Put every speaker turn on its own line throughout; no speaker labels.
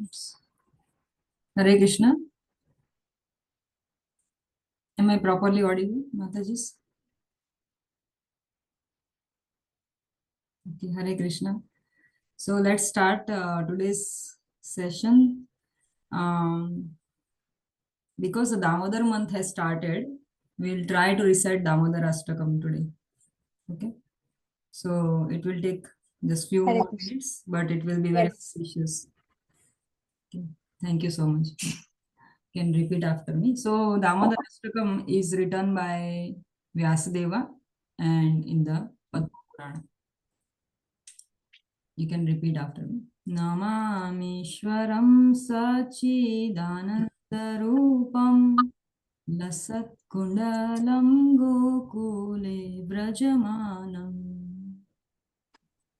Oops. Hare Krishna. Am I properly audible, Mataji? Okay, Hare Krishna. So let's start today's session. Because the Damodar month has started, we'll try to recite Damodar Ashtakam today. Okay. So it will take just few
Hare
more
Krishna.
minutes, but it will be very
Yes.
auspicious. Okay. Thank you so much. Can repeat after me. So Damodar Ashtakam is written by Vyasadeva and in the Padma Purana. You can repeat after me. Namamishwaram Sachidanandarupam Lasatkundalam Gokule Brajamanam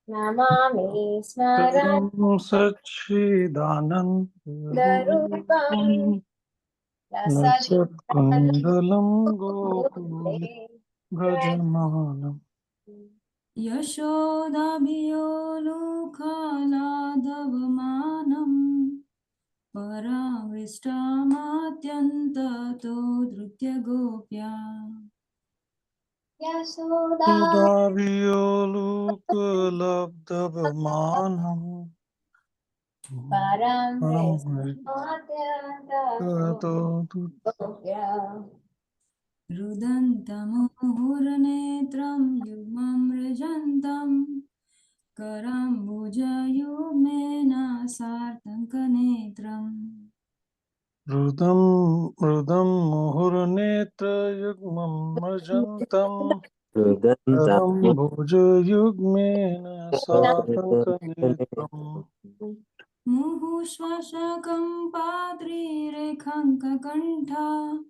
Namami Smaran
Sachidanandam
Lasatkundalam
Lasatkundalam Gokule Brajamanam
Yashodabhyolukhaladavamanam Paramrishtamatyantato Drutya Gopya
Yasoda
Sudaviyolukalabdavamanam
Paramrishtamatya
Rudantamuhurnetrам yugmam rajantam Karambujayumena sartankanetram
Rudam muhurnetrayugmam rajantam Karam bhujayugmena satankanetram
Muhushvashakam padrirekhankakantha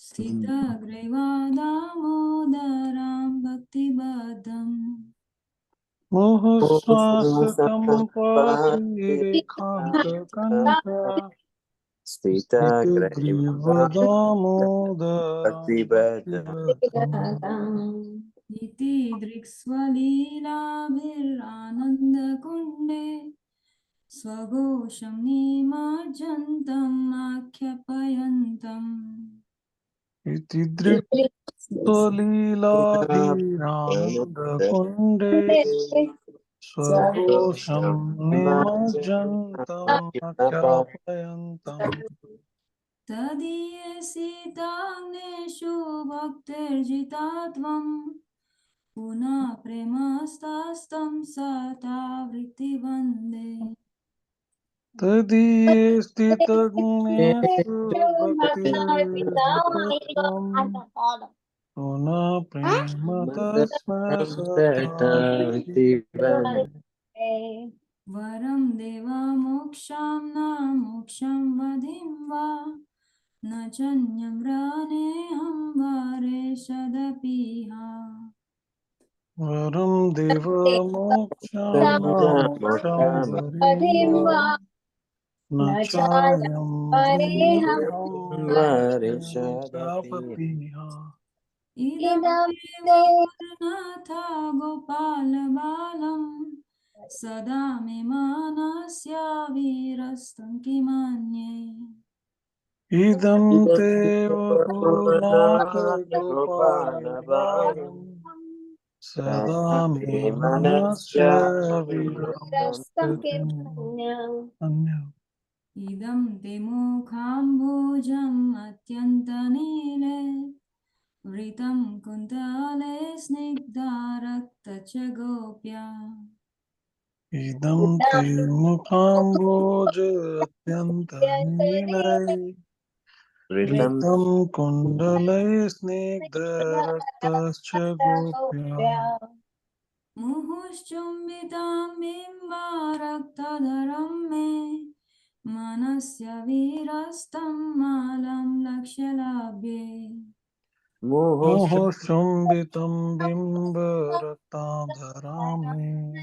Sthitagrivadamodaram bhaktibaddham
Muhuswasakam patrirekhankakantha Sthitagrivadamodaram bhaktivedam
Iti driksvalilabhiranandakunde Swagosham nimajjantam akyapayantam
Iti dristvalilaviranandakunde Swagosham nimajjantam akyapayantam
Tadiyasitagneshu bhaktirjitatvam Puna premastastam sata vritti vande
Tadiye stitagneshu bhaktirjitatvam Puna prema tasma sattva
Varam deva moksham na moksham vadim va Na chanyam raneham vare shadapiha
Varam deva moksham na moksham varimva nachayam brindaham varechapapiha
Idam deva purnatha gopal balam Sada me manasya virastam kimanye
idam teva purnata gopala balam sada me manasya virastatim anya
Idam te mukhambujam atyantanile Vritam kuntale snigdharaktacha gopya
idam te mukhamboja atyanta nilai Vritam kundalai snigdharaktascha gopya
Muhushchumbitam bimbaraktadharam me Manasya virastam malam lakshyalabhe
Moho shumbitam bimbaraktadharame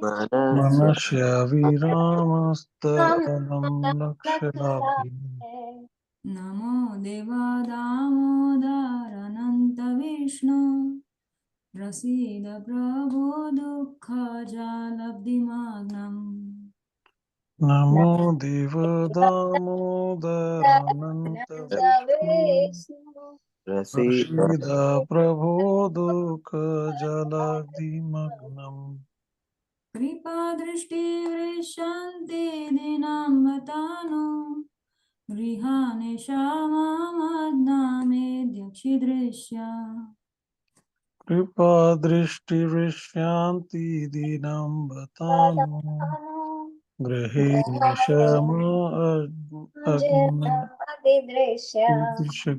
Manasya viramastam lakshalabhi
Namo deva damodarananta vishnu Prasida prabhu dukha jalabdimagnam
नमो देव दामोदरानन्त
विष्णु
प्रसीद प्रभो दुःखजलधिमग्नम्
कृपा दृष्टिवृशान्ति दीनां वतानो गृहाणि क्षाममध्नामेध्यक्षिदृश्या
कृपा दृष्टिविश्यान्ति दीनं बतानो गृहे शम
दृश्य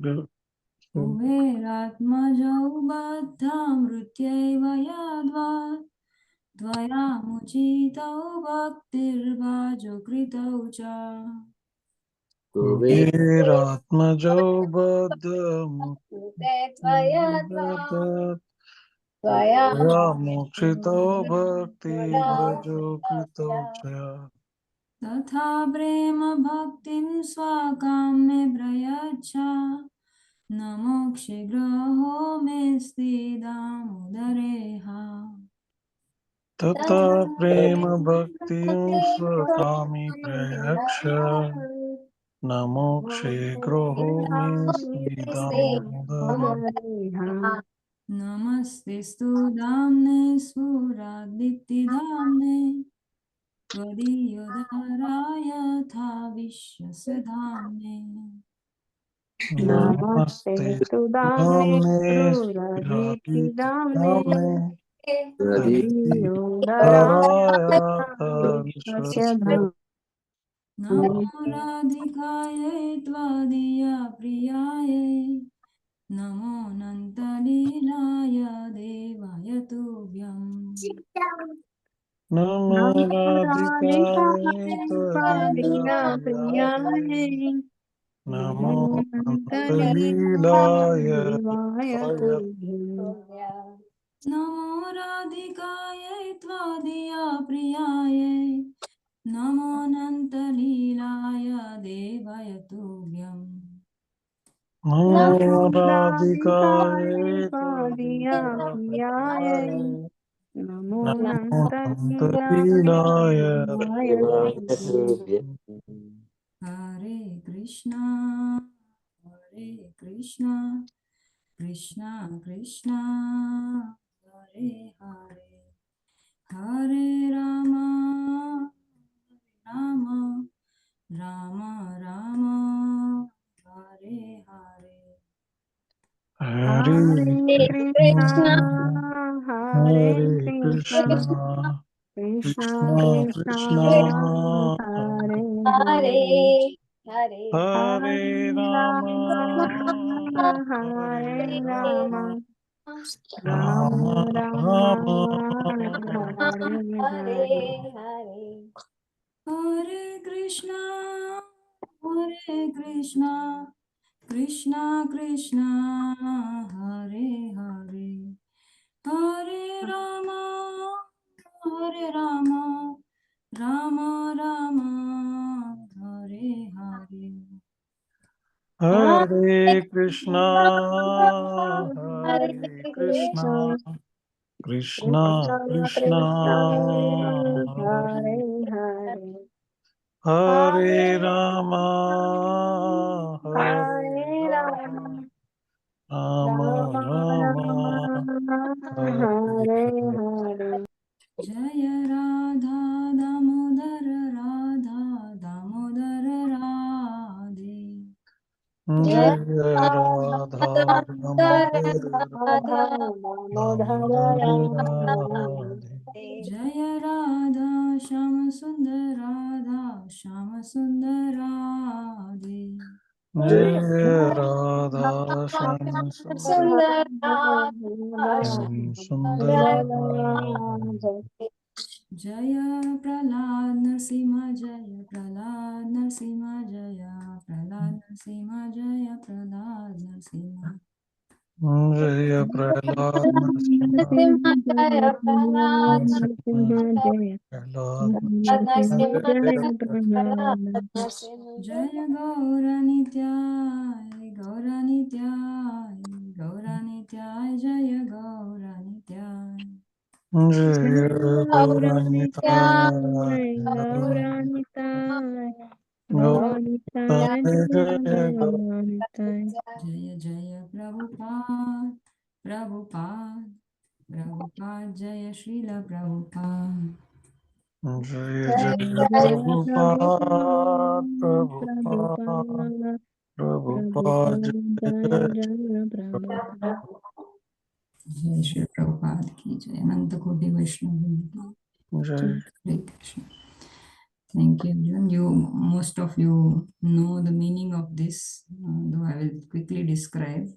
कुबेरात्मजौ बद्धामृत्यैव यद्वा त्वयामुचितौ भक्तिर्वाजो कृतौ च
कुबेरात्मजौ
त्वया
बद्धमुत्तमदत्त
त्वया
त्वया मोक्षितो भक्तिर्भजो कृतौ च
तथा प्रेम भक्तिं स्वाकाम्ये प्रयच्छ न मोक्षे ग्रहो मे स्थिदामुदरेह
तथा प्रेम भक्तिं स्वकामी प्रयक्ष न मोक्षे ग्रहो मे स्थितामुदरे
नमस्तेस्तु धाम्ने स्फुरादित्तिधाम्ने त्वदीयदाराय यथा विश्वस्य धाम्ने
नमस्ते धाम्ने स्फटिकाग्निधाम्ने तदीयदाराय विश्वस्य
नमो राधिकायै त्वदीयप्रियायै नमो नन्तलीलाय देवाय तुभ्यम्
नमो राधिकायै त्वदीयप्रियायै नमो नन्तलीलाय
नमो राधिकायै त्वदीयप्रियायै नमो नन्तलीलाय देवाय तुभ्यम्
नमो राधिकायै त्वदीयप्रियायै
नमो
नमो नन्तलीलाय
नन्तलीलाय
हरे कृष्णा कृष्णा कृष्णा हरे हरे हरे राम राम राम राम हरे हरे
हरे कृष्णा
कृष्ण हरे
हरे
कृष्ण
कृष्णा
कृष्ण
कृष्णा
कृष्ण
कृष्णा
हरे
हरे
हरे
हरे
हरे
हरे
राम
राम
हरे
हरे
राम
राम राम
राम
राम
राम
हरे
हरे
हरे
हरे
हरे कृष्णा कृष्णा कृष्णा हरे हरे हरे राम राम राम हरे हरे
हरे कृष्णा
हरे
हरे कृष्णा
कृष्ण
कृष्णा
कृष्ण
कृष्णा
कृष्ण
हरे
हरे हरे
हरे
हरे
राम हरे
हरे
राम
राम
राम
राम
राम
राम
हरे
हरे
हरे
हरे
जय राधा दामोदर राधा दामोदर राधे
जय
जय राधा दामोदर
राधा दामोदर
दामोदर
राम
राधे
जय राधा श्याम सुंदर राधे
जय राधा श्याम सुंदर
सुंदर
श्याम सुंदर
जय प्रहलाद नरसिंह जय प्रहलाद नरसिंह जय प्रहलाद नरसिंह जय प्रहलाद नरसिंह
जय प्रहलाद नरसिंह
नरसिंह जय प्रहलाद
नरसिंह
जय
प्रहलाद
नरसिंह
जय
नरसिंह
जय गौरनित्याय गौरनित्याय गौरनित्याय जय गौरनित्याय
जय
गौरनित्याय
Gaur Nitai
Gaura Nitai Gauranitai, Jaya
Jaya
Gauranitai.
Jaya Jaya Prabhupada, Prabhupada, Prabhupada Jaya Srila Prabhupada.
Jaya
Jaya
Jaya
Jaya
Prabhupada,
Prabhupada,
Prabhupada,
Prabhupada,
Prabhupada
Prabhupada, Jaya
Jaya
Jaya Prabhupada.
Jai Shri Prabhupada ki Jai. Ananta Koti Vaishnava
Jaya.
Hare Krishna. Thank you, everyone. Most of you know the meaning of this, though I will quickly describe.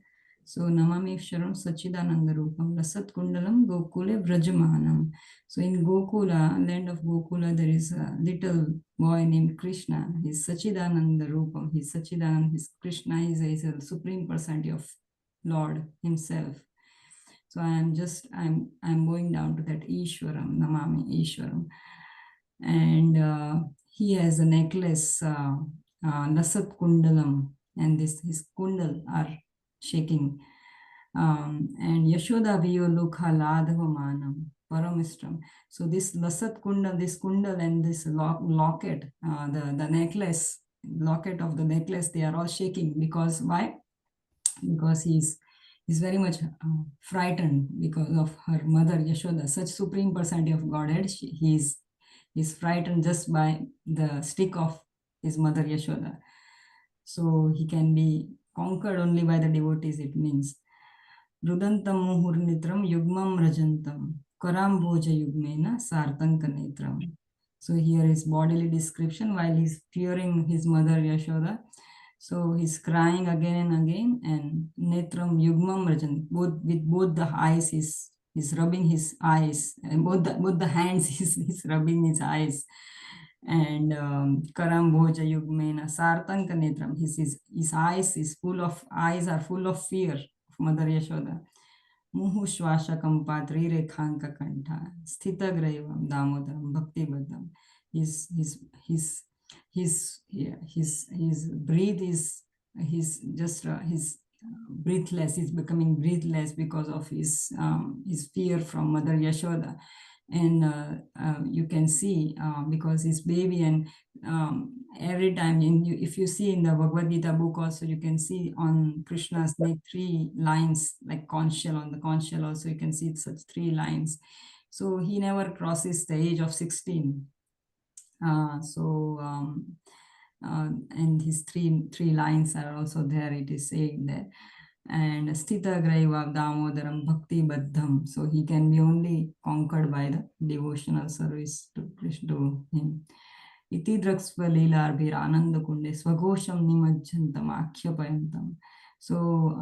So, Namami Sharam Sachidananda Rupam Lasat Kundalam Gokule Vrajamanam. So, in Gokula, land of Gokula, there is a little boy named Krishna. He's Sachidananda Rupam. He's Sachidananda, he's Krishna, is a supreme personality of Lord himself. So I'm going down to that Ishwaram, Namami Ishwaram. And he has a necklace, Lasat Kundalam, and his kundal are shaking. And Yashoda Viyo Lukha Ladhava Manam, Paramistram. So this Lasat Kundal, this kundal and this locket, the necklace, locket of the necklace, they are all shaking. Because why? Because he's very much frightened because of her mother Yashoda, such supreme personality of Godhead. He's frightened just by the stick of his mother Yashoda. So he can be conquered only by the devotees, it means. Rudantam muhurnitram yugmam rajantam karam bhoja yugmena sartanka netram. So here is bodily description while he's fearing his mother Yashoda. So he's crying again and again, and netram yugmam rajan, with both the eyes, he's rubbing his eyes, and both the hands he's rubbing his eyes. And karam bhoja yugmena sartanka netram, his eyes are full of fear of mother Yashoda. Muhu Shwashakam Patri Rekhanka Kantha Sthitagraivam Damodaram Bhakti Badam. His his breathe is his breathless. He's becoming breathless because of his fear from Mother Yashoda. And you can see because his baby, and every time if you see in the Bhagavad Gita book also, you can see on Krishna's neck 3 lines, like conch shell. On the conch shell also you can see such 3 lines. So he never crosses the age of 16. And his three lines are also there, it is saying there. And Sthita Graiva Damodaram Bhakti Baddham. So he can be only conquered by the devotional service to Krishna, to him. Iti Draksva Leelarbhir Ananda Kunde Swagosham Nimajjantam Akhyapayantam. So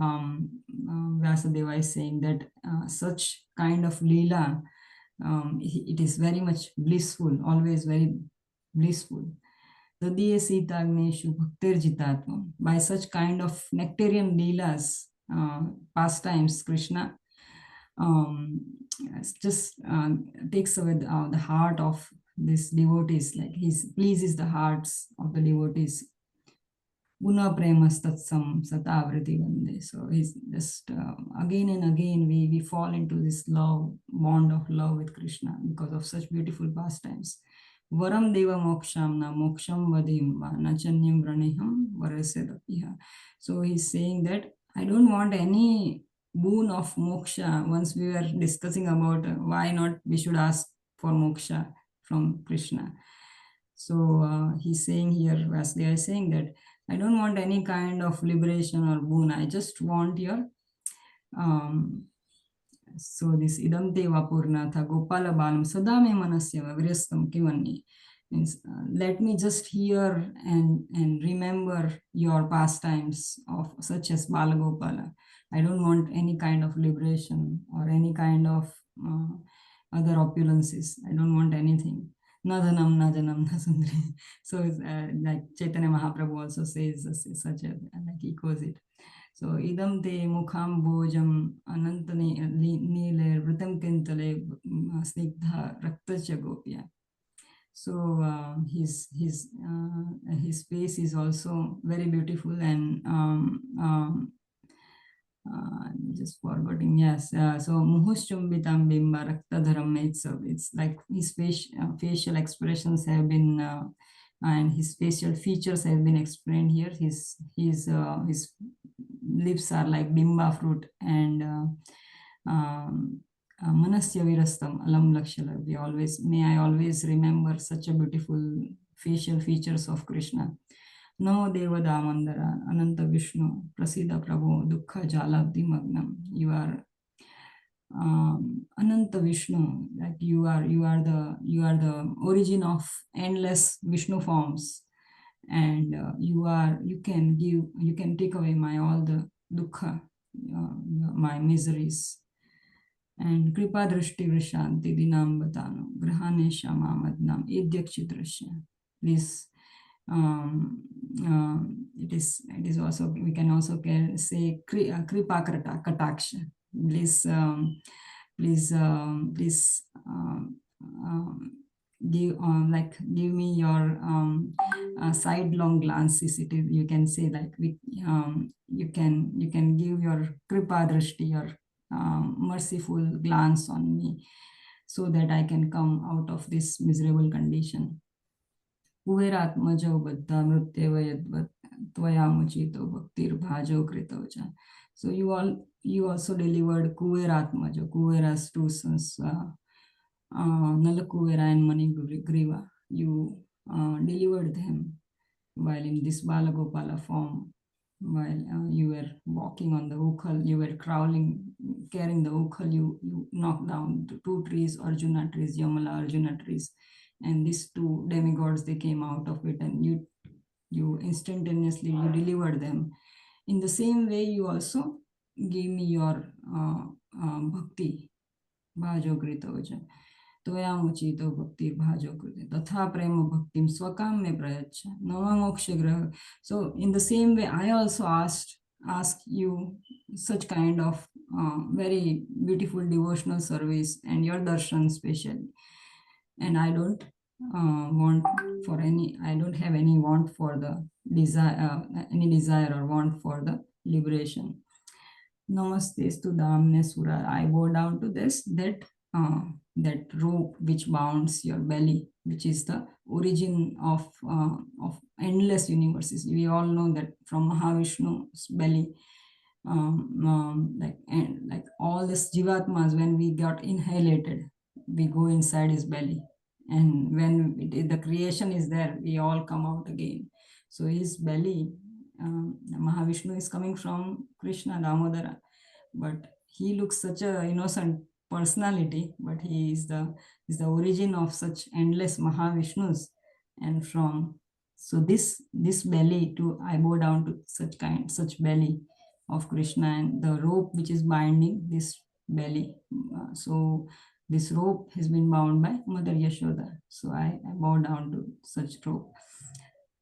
Vyasadeva is saying that such kind of Leela, it is very much blissful, always very blissful. Tadiye Sitagneshu Bhaktir Jitatvam. By such kind of nectarian leelas, pastimes, Krishna just takes away the heart of these devotees, like he pleases the hearts of the devotees. Guna premastatsam satavriti vande. So he's just again and again we fall into this bond of love with Krishna because of such beautiful pastimes. Varam deva mokshamna moksham vadim nachanyam vraniham varasedapiha. So he's saying that I don't want any boon of moksha. Once we were discussing about why not we should ask for moksha from Krishna. So he's saying here, Vasudeva is saying that I don't want any kind of liberation or boon. I just want your so this idam deva purnatha gopala balam sadame manasya viryastam kimanni means let me just hear and remember your pastimes of such as Balagopala. I don't want any kind of liberation or any kind of other opulences. I don't want anything. Nadanam najanam nasundri. So like Chaitanya Mahaprabhu also says such a, like he calls it. So idam te mukham bojam anantane nile vritam kintale snigdha raktacha gopya. So his face is also very beautiful, and just forgetting, yes. So muhushchumbitam bimba raktadharam. It's like his facial expressions have been and his facial features have been explained here. His lips are like bimba fruit, and manasya virastam alam lakshala. May I always remember such a beautiful facial features of Krishna. No Deva Damandara, Ananta Vishnu, Prasida Prabhu, Dukha Jalabdi Magnam. You are Ananta Vishnu, like you are the origin of endless Vishnu forms, and you can take away my all the dukkha, my miseries. And Kripa Drishti Vrishanti Dinam Batano Grahane Shamamadnam Edyakshitrasya. Please, it is also, we can also say Kripa Kataksha. Please, please give me your sidelong glances. It is, you can say, like you can give your Kripa Drishti, your merciful glance on me, so that I can come out of this miserable condition. Kuveratmajo baddha mrutyeva yadvat tvayamuchito bhaktir bhajo kritavcha. So you also delivered Kuveratmajo, Kuvera's two sons, Nalakuvera and Manigriva. You delivered them while in this Balagopala form, while you were walking on the Ukhal, you were crawling, carrying the Ukhal, you knocked down two trees, Arjuna trees, Yamala Arjuna trees, and these two demigods, they came out of it, and you instantaneously you delivered them. In the same way, you also gave me your bhakti, bhajo kritoja. Toyamuchito bhakti bhajo kriti tatha prema bhaktim swakam me prayacha nama moksha graha. So in the same way, I also ask you such kind of very beautiful devotional service and your darshan specially. And I don't I don't have any want for the desire, any desire or want for the liberation. Namaste to Damne Sura. I bow down to this, that rope which bounds your belly, which is the origin of endless universes. We all know that from Mahavishnu's belly, like all these jivatmas, when we got inhalated, we go inside his belly, and when the creation is there, we all come out again. So his belly, Mahavishnu is coming from Krishna Damodara, but he looks such a innocent personality, but he is the origin of such endless Mahavishnus. And from, so this belly, to I bow down to such belly of Krishna, and the rope which is binding this belly. So this rope has been bound by Mother Yashoda. So I bow down to such rope.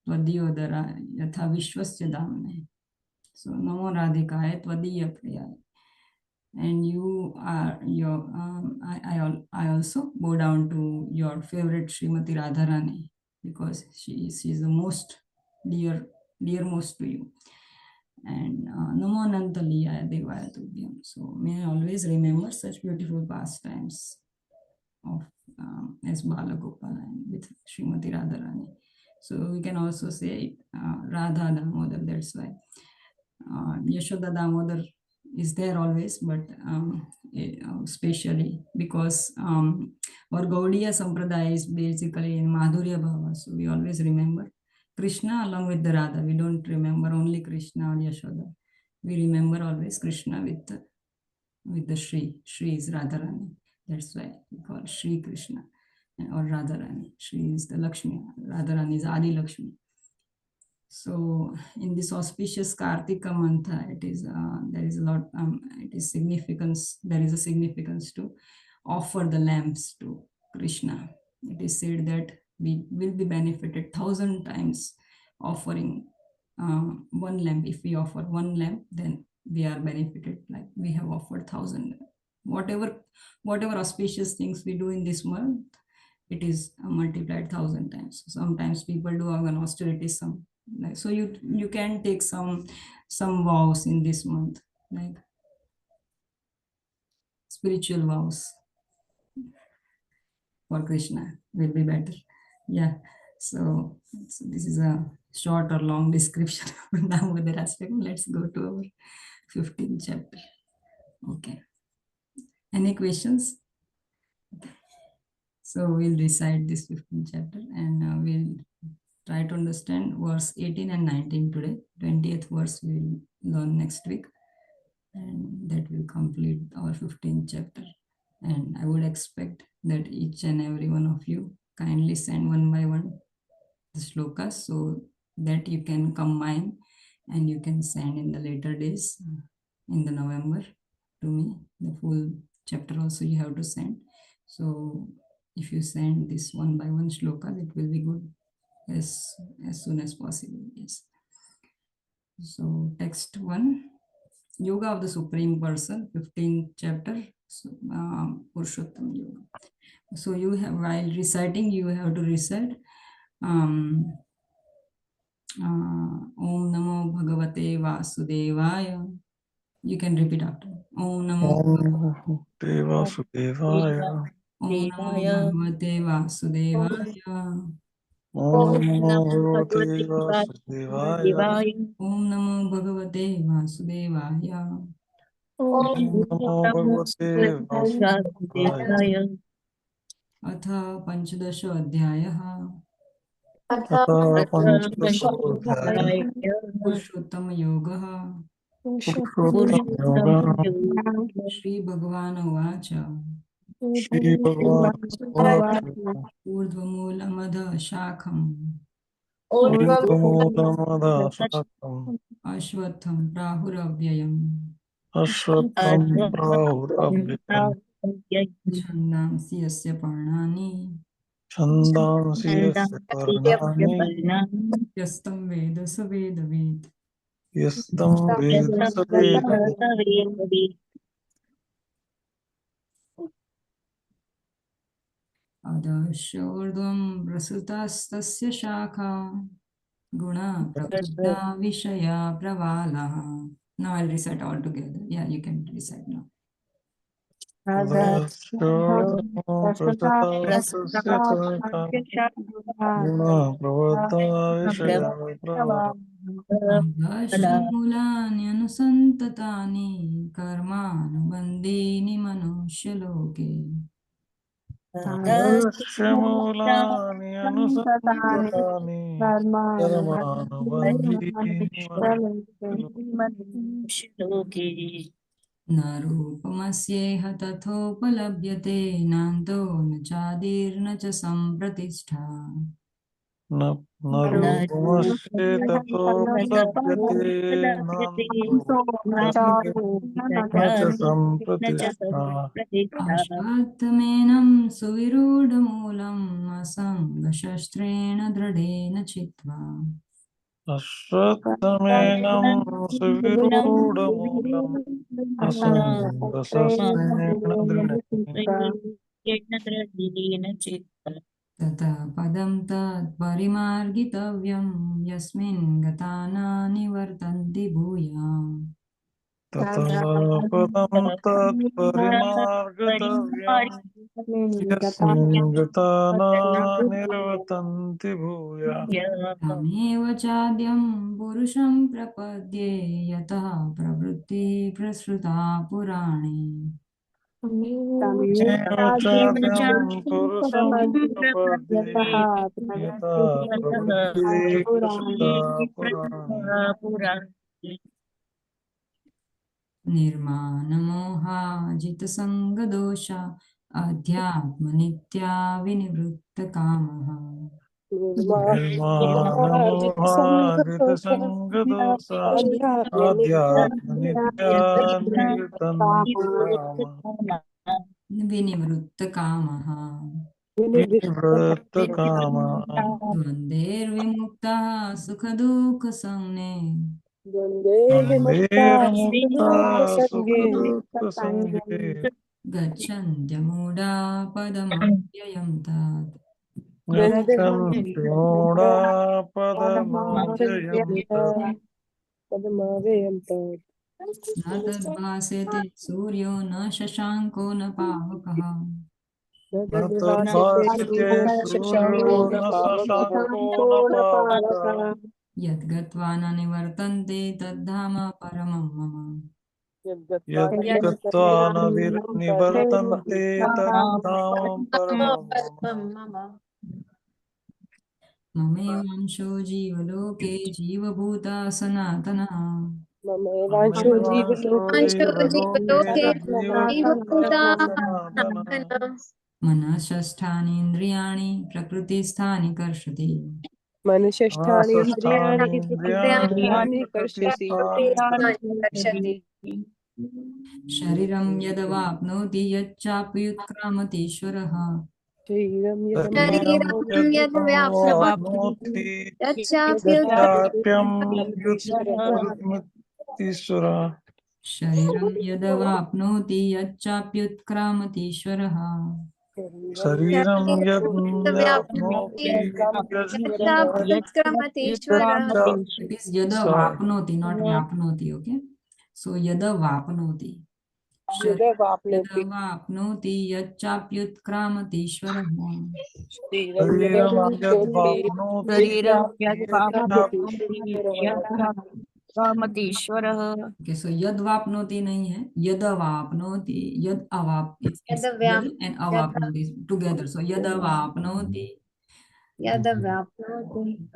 Tvadyodara yatha vishwasya damne. So namo radhikaya tvadiya priyaya. And you are your I also bow down to your favorite Srimati Radharani, because she is the most dearmost to you. And namo anantaliya devaya tubhyam. So may I always remember such beautiful pastimes of as Balagopala and with Srimati Radharani. So we can also say Radha Damodar. That's why Yashoda Damodar is there always, but especially because our Gaudiya Sampradaya is basically in Madhurya Bhava. So we always remember Krishna along with the Radha. We don't remember only Krishna or Yashoda. We remember always Krishna with the Shri. Shri is Radharani. That's why we call Shri Krishna or Radharani. Shri is the Lakshmi. Radharani is Adi Lakshmi. So in this auspicious Kartika month, it is there is a lot. It is significance. There is a significance to offer the lamps to Krishna. It is said that we will be benefited 1,000 times offering one lamp. If we offer one lamp, then we are benefited like we have offered 1,000. Whatever auspicious things we do in this month, it is multiplied 1,000 times. Sometimes people do an austerity sum. So you can take some vows in this month, like spiritual vows for Krishna will be better. Yeah. So this is a short or long description of Damodara Ashtakam. Let's go to our 15th chapter. Okay. Any questions? So we'll recite this 15th chapter and we'll try to understand verse 18 and 19 today. 20th verse we'll learn next week, and that will complete our 15th chapter. And I would expect that each and every one of you kindly send one by one the slokas so that you can combine and you can send in the later days in the November to me. The full chapter also you have to send. So if you send this one by one shloka, it will be good as soon as possible. Yes. So text one, Yoga of the Supreme Person, 15th chapter, so, Purushottam Yoga. So you have, while reciting, you have to recite Om Namo Bhagavate Vasudevaya. You can repeat after. Om Namo
Om Devasudevaya.
Om Namo Bhagavate Vasudevaya.
Om Namo
Bhagavate
Bhagavate Vasudevaya.
Om Namo Bhagavate Vasudevaya.
Om Namo Bhagavate Vasudevaya.
Vasudevaya.
अथ पंचदश अध्यायः
अथ पंचदशोऽध्यायः
पुरुषोत्तम योगः
पुरुषोत्तमयोगः।
श्री भगवान उवाच
श्रीभगवानुवाच
ऊर्ध्वमूलमध शाखम्
ऊर्ध्वमूलमधशाखम्
अश्वत्थं प्राहुरव्ययम्
अश्वत्थं प्राहुरव्ययम्
छन्दांसि यस्य पर्णानि
छन्दांसि यस्य पर्णानि
यस्तं वेद स वेदवित्
यस्तं वेद स वेदवित्।
अधश्चोर्ध्वं प्रसृतास्तस्य शाखा गुणा प्रकृता विषया प्रवालः. Now I'll recite all together. Yeah, you can recite now.
अधश्चोर्ध्वं प्रसृतास्तस्य शाखा गुणः प्रवृद्धा विषयः प्रवाहः।
अधश्चमूलान्यनुसन्ततानि कर्मानुबन्धीनि मनुष्यलोके
अधश्च मूलानि अनुसन्ततानि कर्मानुबन्धीनि
लोके
न रूपमस्येह तथोपलभ्यते नान्तो न चादिर्न च सम्प्रतिष्ठा
न रूपमस्य ततोपलभ्यते नान्तो न च सम्प्रतिष्ठा।
अश्वत्थमेनं सुविरूढमूलम् असङ्गशस्त्रेण दृढेन चित्वा
अश्वत्थमेनं सुविरूढमूलम् असङ्गशस्त्रेण दृढेन
ततः पदं तत्परिमार्गितव्यं यस्मिन् गता न निवर्तन्ति भूयाम्
ततः पदं तत्परिमार्गतव्यम् यस्मिन् गता न निर्वर्तन्ति भूयः।
तमेव चाद्यं पुरुषं प्रपद्ये यतः प्रवृत्तिः प्रसृता पुराणे
तमेव चाद्यं पुरुषं प्रपद्ये यथा प्रवृत्तिः प्रसृता पुराणे।
निर्माणमोहाजितसङ्गदोषा अध्यात्मनित्या विनिवृत्तकामः
निर्माणमोहाजितसङ्गदोषा आध्यात्मनित्या निवर्तन्ति कामः।
विनिवृत्तकामः
विनिवृत्तकामः
द्वन्द्वैर्विमुक्तः सुखदुःखसंज्ञे
द्वन्द्वैर्मुक्ता सुखदुःखसङ्गे
गच्छन्त्यमूढा पदमव्ययं तत्
गच्छन्ति मूढा पदमव्ययं तत्।
न तद्भासेते सूर्यो न शशाङ्को न पावकः
न तद्भासिते सूर्यो न शशाङ्को न पावकः
यद्गत्वा न निवर्तन्ते तद्धाम परमं मम।
यद्गत्वा न निवर्तन्ते तद्धाम परमं मम।
ममेवांशो जीवलोके जीवभूता सनातनः।
ममेवांशो जीवलोके जीवभूतः सनातनः।
मनःषष्ठानीन्द्रियाणि प्रकृतिस्थानि कर्षति।
मनःषष्ठानीन्द्रियाणि प्रकृतिस्थानि
शरीरं यदवाप्नोति यच्चाप्युत्क्रामतीश्वरः।
शरीरं
शरीरं
यद्वाप्नोति यच्चाप्युत्क्रामतीश्वरः।
शरीरं यदवाप्नोति यच्चाप्युत्क्रामतीश्वरः।
शरीरं यद्वाप्नोति
It is yada vapnoti, not vyapnoti. Okay. So yada vapnoti. Yada vapnoti yachapyutkramati
शरीरं यद्वाप्नोति
कामतीश्वरः।
Okay, so yad vapnoti nahi hai. Yad vapnoti. Yad avap. It's yad and avapnoti together. So yad vapnoti. Not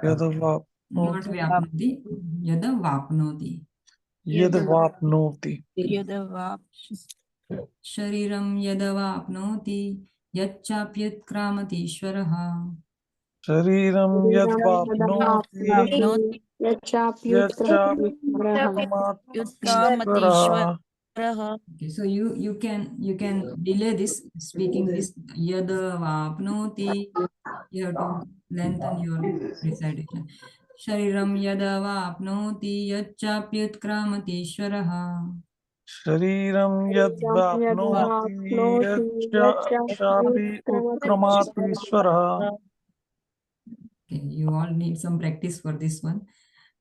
यद्वाप्नोति
vyapnoti. Yad vapnoti.
यद्वाप्नोति
शरीरं यदवाप्नोति यच्चाप्युत्क्रामतीश्वरः।
शरीरं यद्वाप्नोति यच्चाप्युत्क्रामतीश्वरः।
Okay, so you can delay this speaking this yadavapnoti. You have to lengthen your recitation. शरीरं यदवाप्नोति यच्चाप्युत्क्रामतीश्वरः।
शरीरं यद्वाप्नोति यच्चापि उत्क्रमातीश्वरः।
Okay, you all need some practice for this one.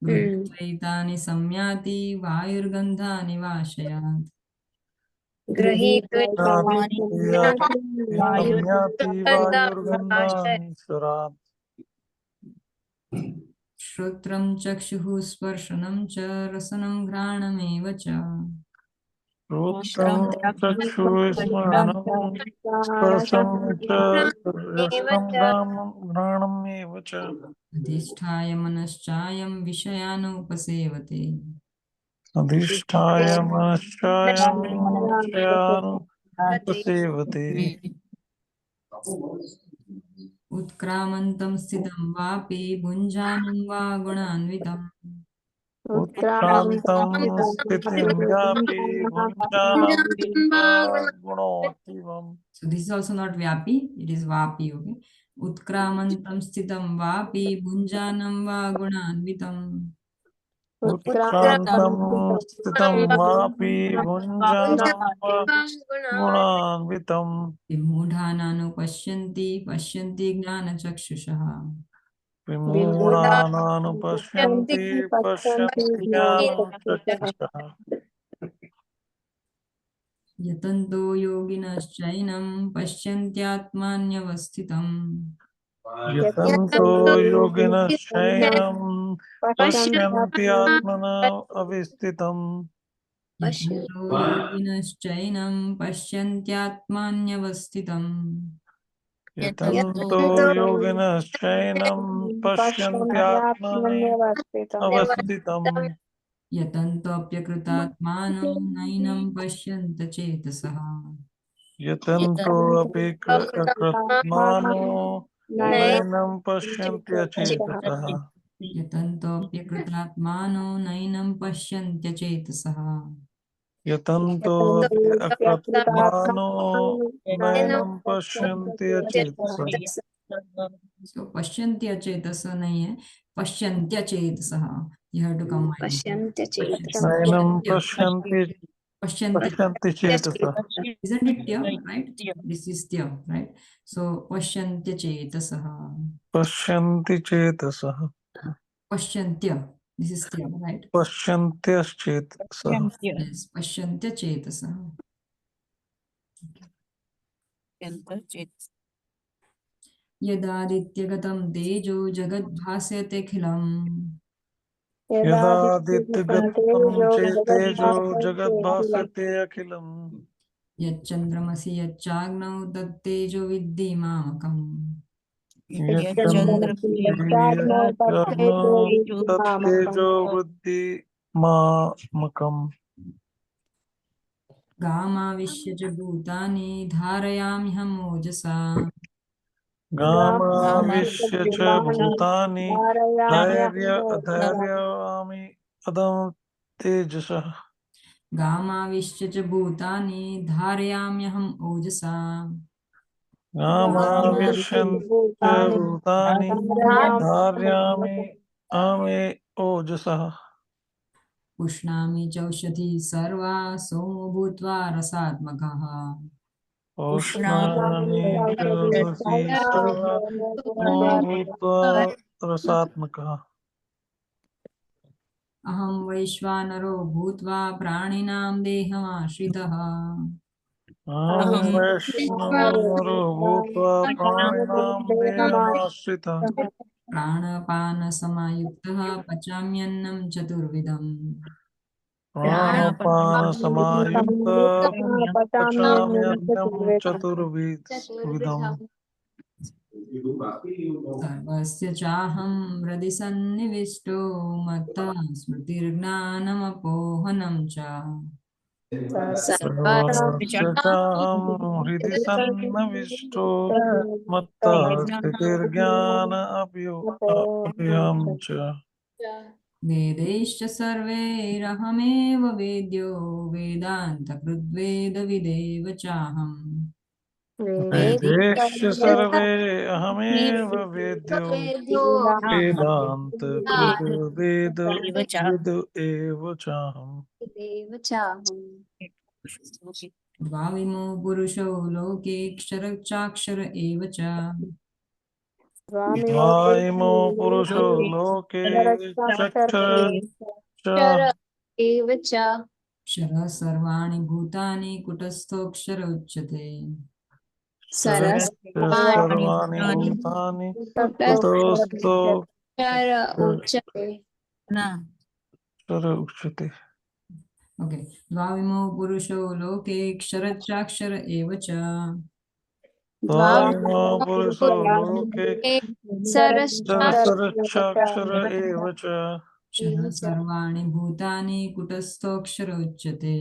गृहीत्वैतानि संयाति वायुर्गन्धानि वाशयात्।
संयाति वायुर्गन्धानीश्वरात्।
श्रोत्रं चक्षुः स्पर्शनं च रसनं घ्राणमेव च।
श्रोत्रं चक्षुस्मरणं स्पर्शं च रसनं घ्राणमेव च।
अधिष्ठाय मनश्चायं विषयानुपसेवते।
अधिष्ठाय मनश्चायं विषयानुपसेवते।
उत्क्रामन्तं स्थितं वापि भुञ्जानं वा गुणान्वितम्।
उत्क्रान्तं स्थितिं व्यापी भुञ्जानं वा गुणोत्तिवम्।
So this is also not vyapi, it is vapi. Okay. Utkramantam sthitam vapi bhunjanam va gunanvitam.
उत्क्रान्तं स्थितं वापि भुञ्जानं वा गुणान्वितम्।
विमूढानानुपश्यन्ति पश्यन्ति ज्ञानचक्षुषः।
विमूढानानुपश्यन्ति पश्यन्ति ज्ञानचक्षुषः।
यतन्तो योगिनश्चैनं पश्यन्त्यात्मान्यवस्थितम्।
यतन्तो योगिनश्चैनं पश्यन्ति आत्मनः अवस्थितम्।
यतन्तो योगिनश्चैनं पश्यन्त्यात्मान्यवस्थितम्।
यतन्तो योगिनश्चैनं पश्यन्ति आत्मनि अवस्थितम्।
यतन्तोऽप्यकृतात्मानो नैनं पश्यन्त चेतसः।
यतन्तो अपि अकृत्मानो नैनं पश्यन्ति अचेतसः।
यतन्तोऽप्यकृतात्मानो नैनं पश्यन्त्यचेतसः।
यतन्तो अपि अकृत्मानो नैनं पश्यन्ति अचेतसः।
So पश्यन्त्यचेतसः नहीं है, पश्यन्त्यचेतसः. You have to combine.
नैनं पश्यन्ति
Pashyanti.
चेतसः।
Isn't it tya, right? This is tya, right? So पश्यन्त्यचेतसः.
पश्यन्ति चेतसः।
Pashyantya. This is tya, right?
पश्यन्त्यश्चेतसः।
Yes, पश्यन्त्यचेतसः. यदादित्यगतं तेजो जगद्भासयतेऽखिलम्
यदादित्यगतं चेतेजो जगद्भासते अखिलम्
यच्चन्द्रमसि यच्चाग्नौ तत्तेजो विद्धि मामकम्
यच्चन्द्रमो तत्तेजो वृद्धि मामकम्
गामाविश्य च भूतानि धारयाम्यहम् ओजसा
गामाविश्य च भूतानि धैर्यामि अदं तेजसः
गामाविश्य च भूतानि धारयाम्यहम् ओजसा
गामाविश्यञ्च भूतानि धारयामि अमे ओजसः
पुष्णामि चौषधी सर्वा सोमो भूत्वा रसात्मकः
उष्णानि च वसि सर्वा भूत्वा रसात्मकः
अहं वैश्वानरो भूत्वा प्राणिनां देहमाश्रितः
अहं वैष्णवो भूत्वा प्राणिनां देहमाश्रितः
प्राणपानसमायुक्तः पचाम्यन्नं चतुर्विधम्
प्राणपानसमायुक्त पचाम्यन्नं चतुर्विधम्
सर्वस्य चाहं हृदि सन्निविष्टो मत्तः स्मृतिर्ज्ञानमपोहनं च
सर्वस्य चाहं हृदि सन्निविष्टो मत्तः स्थितिर्ज्ञान अभ्युहं च
वेदैश्च सर्वैरहमेव वेद्यो वेदान्तकृद्वेदविदेव चाहम्
वेदेश्च सर्वे अहमेव वेद्यो वेदान्तकृत् विद एव चाहम्
द्वाविमो पुरुषो लोके क्षरचाक्षर एव च
द्वाइमो पुरुषो लोके चक्षर च
क्षरः सर्वाणि भूतानि कुटस्थोऽक्षर उच्यते
क्षरश्च सर्वाणि भूतानि कुतस्थो क्षर उच्यते
ओके द्वाविमो पुरुषो लोके क्षरचाक्षर एव च
द्वाइमो पुरुषो लोके क्षरश्चाक्षर एव च
क्षरः सर्वाणि भूतानि कुटस्थोऽक्षर उच्यते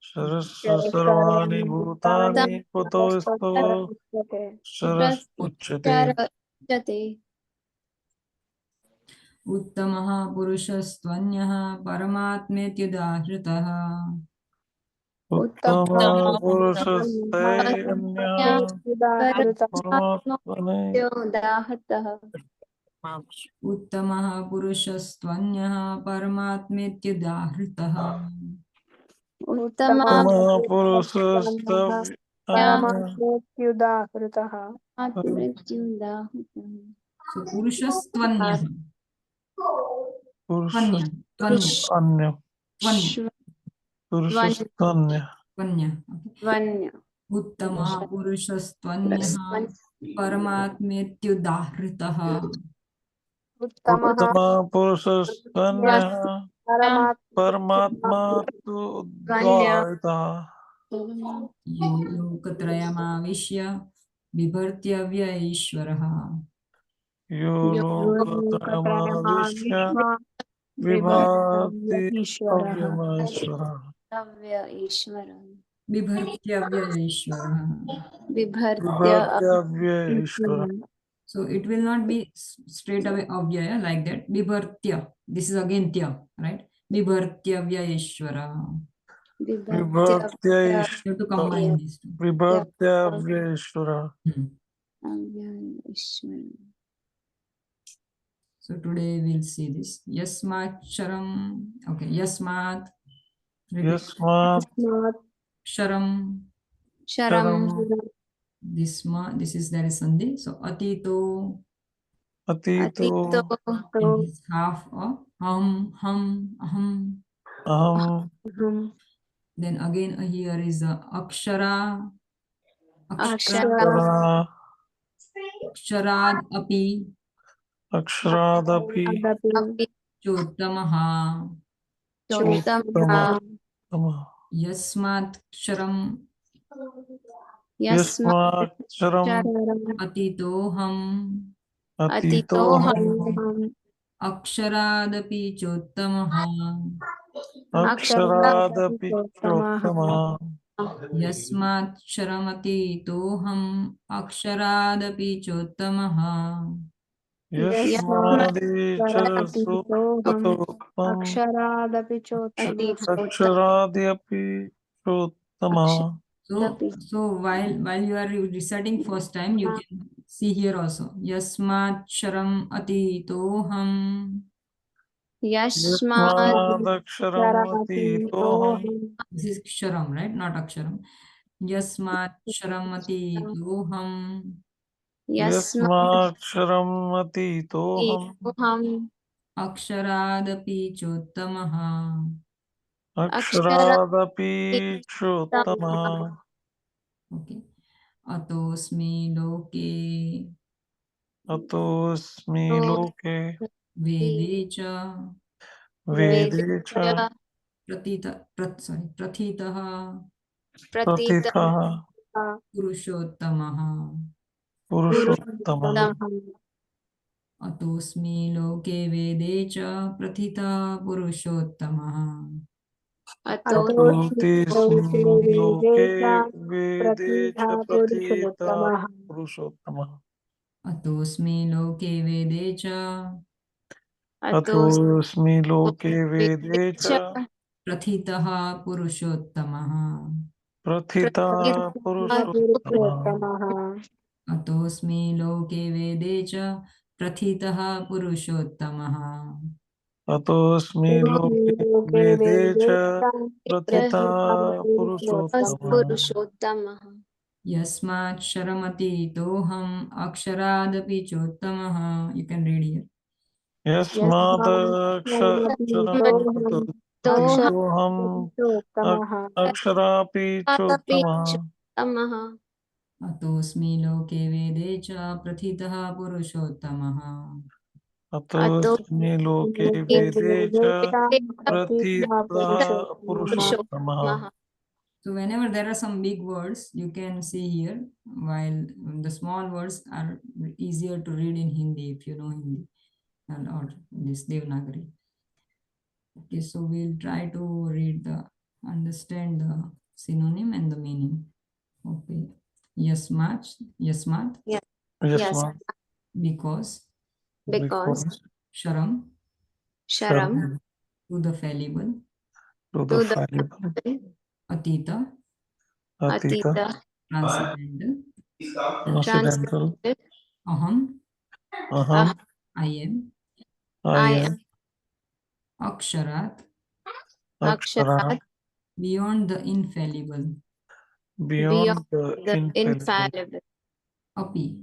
क्षरस्य सर्वाणि भूतानि कुतस्थो क्षर उच्यते
उत्तमः पुरुषस्त्वन्यः परमात्मेत्युदाहृतः
उत्तमः पुरुषस्तेऽन्यः परमात्मने
उत्तमः पुरुषस्त्वन्यः परमात्मेत्युदाहृतः
उत्तमः पुरुषस्तेऽन्यः
सो पुरुषस्त्वन्यः त्वन्यः त्वन्यः
अन्य
त्वन्यः
पुरुषस्तन्यः
त्वन्यः okay. उत्तमः पुरुषस्त्वन्यः परमात्मेत्युदाहृतः
उत्तमः पुरुषस्तन्यः परमात्मा तु द्वारितः
यो लोकत्रयमाविश्य बिभर्त्यव्य ईश्वरः
यो लोकत्रयमाविश्य विभाति अव्यमश्वरः
बिभर्त्यव्य ईश्वरः
विभर्त्यव्य ईश्वरः
so it will not be straight away avyaya like that bibhartya this is again tya right bibhartyavya ishvara
विभर्त्य
you have to combine these two
विभर्त्यव्य ईश्वरः
so today we'll see this yasmat sharam okay yasmat repeat
यस्मात्
sharam
शरम्
this is there is sandhi so atito
अतीतो
in this half of hum aham
अहम्
then again here is the akshara Akshara, Aksharad api
Aksharaadapi
Chottamaha
Chottama
Yasmat Ksharam
Yasmaksharam
Atitoham
Atitoham
Aksharadapi Chottamaha
Aksharaadapi Chottama
Yasmat Ksharamati Toham Aksharadapi Chottamaha
Yasmadicharasutapam
Aksharaadapi chottamaha.
Aksharaadyapi Chottama
So while you are reciting first time, you can see here also. Yasmat Sharam Atitoham.
Yasmadaksharam atitoham
This is Ksharam, right? Not Aksharam. Yasmat Sharam Atitoham.
Yasmaksharam atitoham
Aksharadapi Chottamaha.
Aksharaadapi Chottama
Okay. Atosmi Loke
Atosmi loke
Vedecha
Vedecha
Prathitaha
Pratithaha
Purushottamah.
Purushottama
Atosmi loke vede cha prathita purushottamah.
Atotismi loke Vedecha Pratitha Purushottama
Atosmi loke vede cha
Atosmi loke Vedecha
prathitaha purushottamah.
Prathita Purushottama
Atosmi loke vede cha prathitaha purushottamah.
Atosmi loke Vedecha Prathita Purushottama
Yasmat sharamati toham aksharadapi chottamah. You can read here.
Yasmadaksharam atitoham aksharapi chottama
Atosmi loke vede cha prathitaha purushottamah.
Atosmi loke Vedecha Prathita Purushottama
So whenever there are some big words, you can see here, while the small words are easier to read in Hindi if you know Hindi and or this Devanagari. Okay, so we'll try to understand the synonym and the meaning. Okay. Yasmat,
Yasma
because,
because
Sharam,
Sharam
to the fallible,
to the fallible
Atita,
Atita
transcendental,
Transcendental
Aham,
Aham
I am,
I am
Aksharat,
Akshara
beyond the infallible,
beyond the infallible
Api,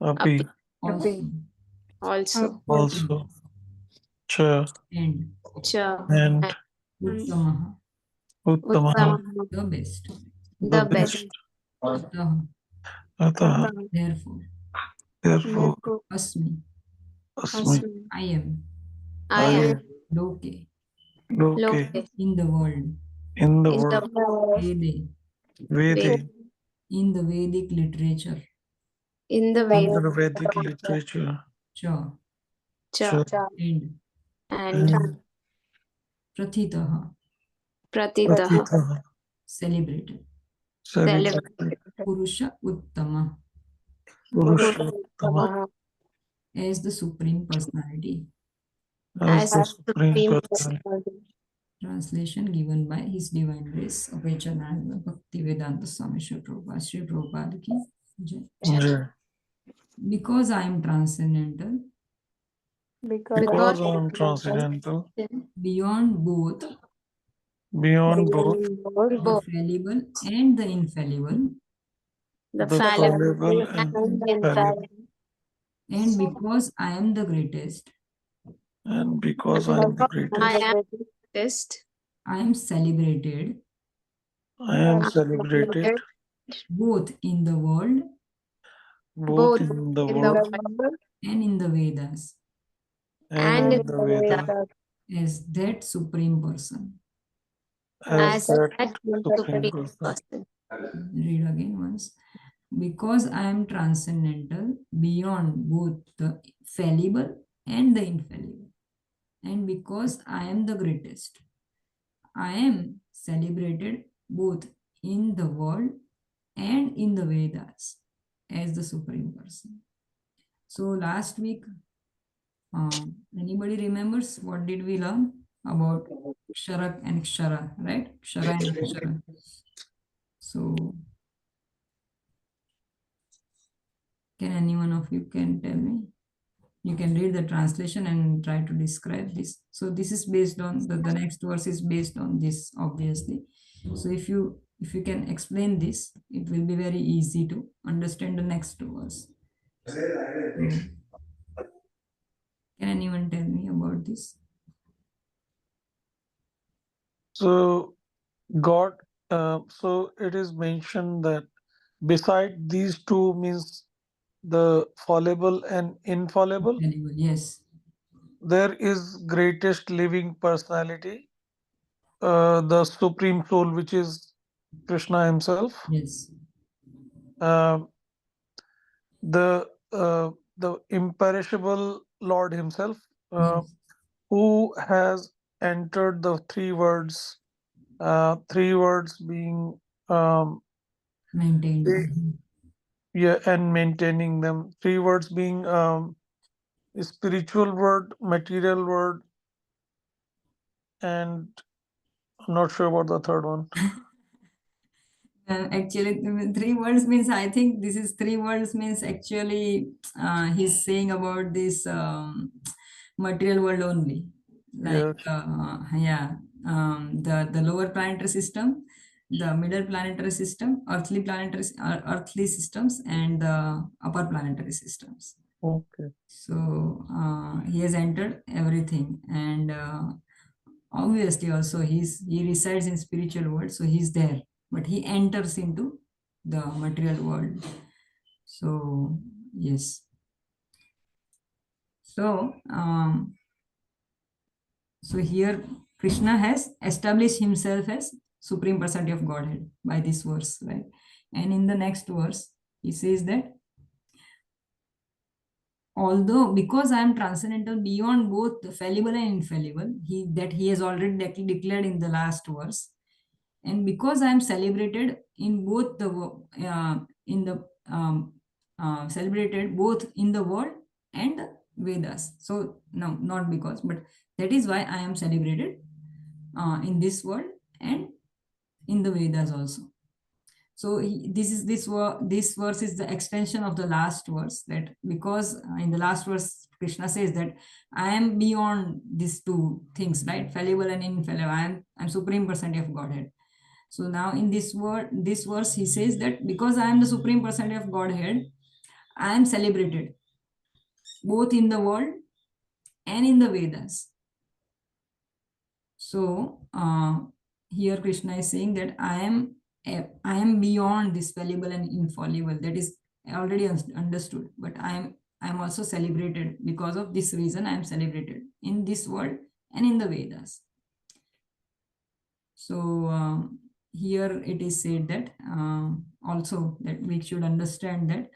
Api
also,
also Cha
and
and
Uttamaha,
Uttama
the best.
the best
Atah,
Atah
therefore,
therefore
Asmi,
Asmi
I am,
I am
Loke,
Loke
in the world,
in the world
Vede,
Vedi
in the Vedic literature,
in the Vedic literature
Cha,
Cha
and
and
Prathitaha,
Pratitha
celebrated,
celebrated
Purusha Uttama,
Purushottama
as the Supreme Personality.
as the Supreme Personality.
Translation given by His Divine Grace, Abhayachananda Bhakti Vedanta Swami Sri Prabhupada, Sri Prabhupada ki Jai.
Jai.
Because I am transcendental,
Because I am transcendental,
beyond both
beyond both
the fallible and the infallible,
the fallible and infallible,
and because I am the greatest,
and because I am the greatest,
I am celebrated
I am celebrated
both in the world
both in the world
and in the Vedas
and in the Veda
as that supreme person.
as that Supreme Person.
Read again once. Because I am transcendental beyond both the fallible and the infallible, and because I am the greatest, I am celebrated both in the world and in the Vedas as the supreme person. So last week, anybody remembers what did we learn about Ksharak and Kshara, right? Kshara and Kshara. So can anyone of you can tell me? You can read the translation and try to describe this. So this is based on the next verse is based on this, obviously. So if you can explain this, it will be very easy to understand the next verse. So, can anyone tell me about this?
So God, so it is mentioned that beside these two means the fallible and infallible,
Yes.
there is greatest living personality, the supreme soul, which is Krishna himself.
Yes.
Um, the imperishable Lord himself,
Yes.
who has entered the three words being
Maintained.
yeah, and maintaining them. Three words being spiritual word, material word, and I'm not sure about the third one.
Actually, three words means, I think this is three words means actually he's saying about this material world only. Like,
Yes.
the lower planetary system, the middle planetary system, earthly systems, and the upper planetary systems.
Okay.
So he has entered everything, and obviously also he resides in spiritual world, so he's there, but he enters into the material world. So yes. So so here Krishna has established himself as supreme personality of Godhead by this verse, right? And in the next verse he says that although because I am transcendental beyond both the fallible and infallible, he has already declared in the last verse, and because I am celebrated in both the in the celebrated both in the world and the Vedas. So no, not because, but that is why I am celebrated in this world and in the Vedas also. So this verse is the extension of the last verse, that because in the last verse Krishna says that I am beyond these two things, right? Fallible and infallible. I'm supreme personality of Godhead. So now in this verse he says that because I am the supreme personality of Godhead, I am celebrated both in the world and in the Vedas. So here Krishna is saying that I am beyond this fallible and infallible. That is already understood. But I am also celebrated because of this reason. I am celebrated in this world and in the Vedas. So here it is said that also that we should understand that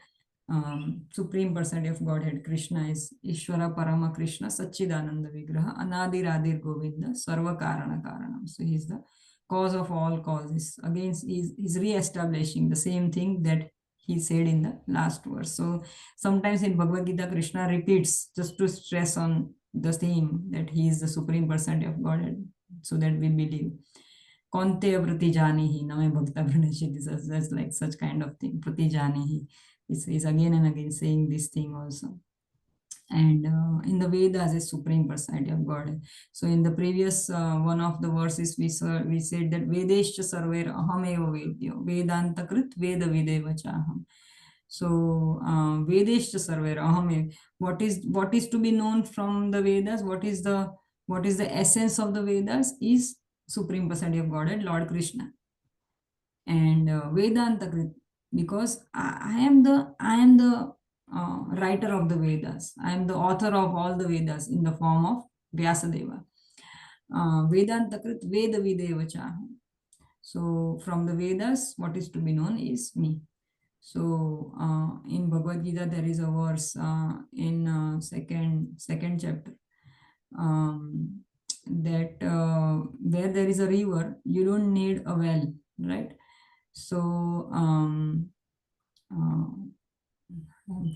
supreme personality of Godhead Krishna is Ishvara Parama Krishna Satchidananda Vigraha Anadi Radhir Govinda Sarva Karana Karanam. So he is the cause of all causes. Again, he's re-establishing the same thing that he said in the last verse. So sometimes in Bhagavad Gita, Krishna repeats just to stress on the theme that he is the supreme personality of Godhead, so that we believe. Konte pratijanihi name bhakta pranashiti. That's like such kind of thing. Pratijanihi is again and again saying this thing also. And in the Vedas is supreme personality of God. So in the previous one of the verses we said that Vedeshcha sarver ahameva vedyo Vedanta krit veda videva chaham. So Vedeshcha sarver ahamev. What is to be known from the Vedas? What is the essence of the Vedas is supreme personality of Godhead, Lord Krishna. and Vedanta Krit, because I am the writer of the Vedas. I am the author of all the Vedas in the form of Vyasadeva. Vedanta Krit Veda Videvacha. So from the Vedas, what is to be known is me. So in Bhagavad Gita, there is a verse in second chapter that where there is a river, you don't need a well, right? So I'm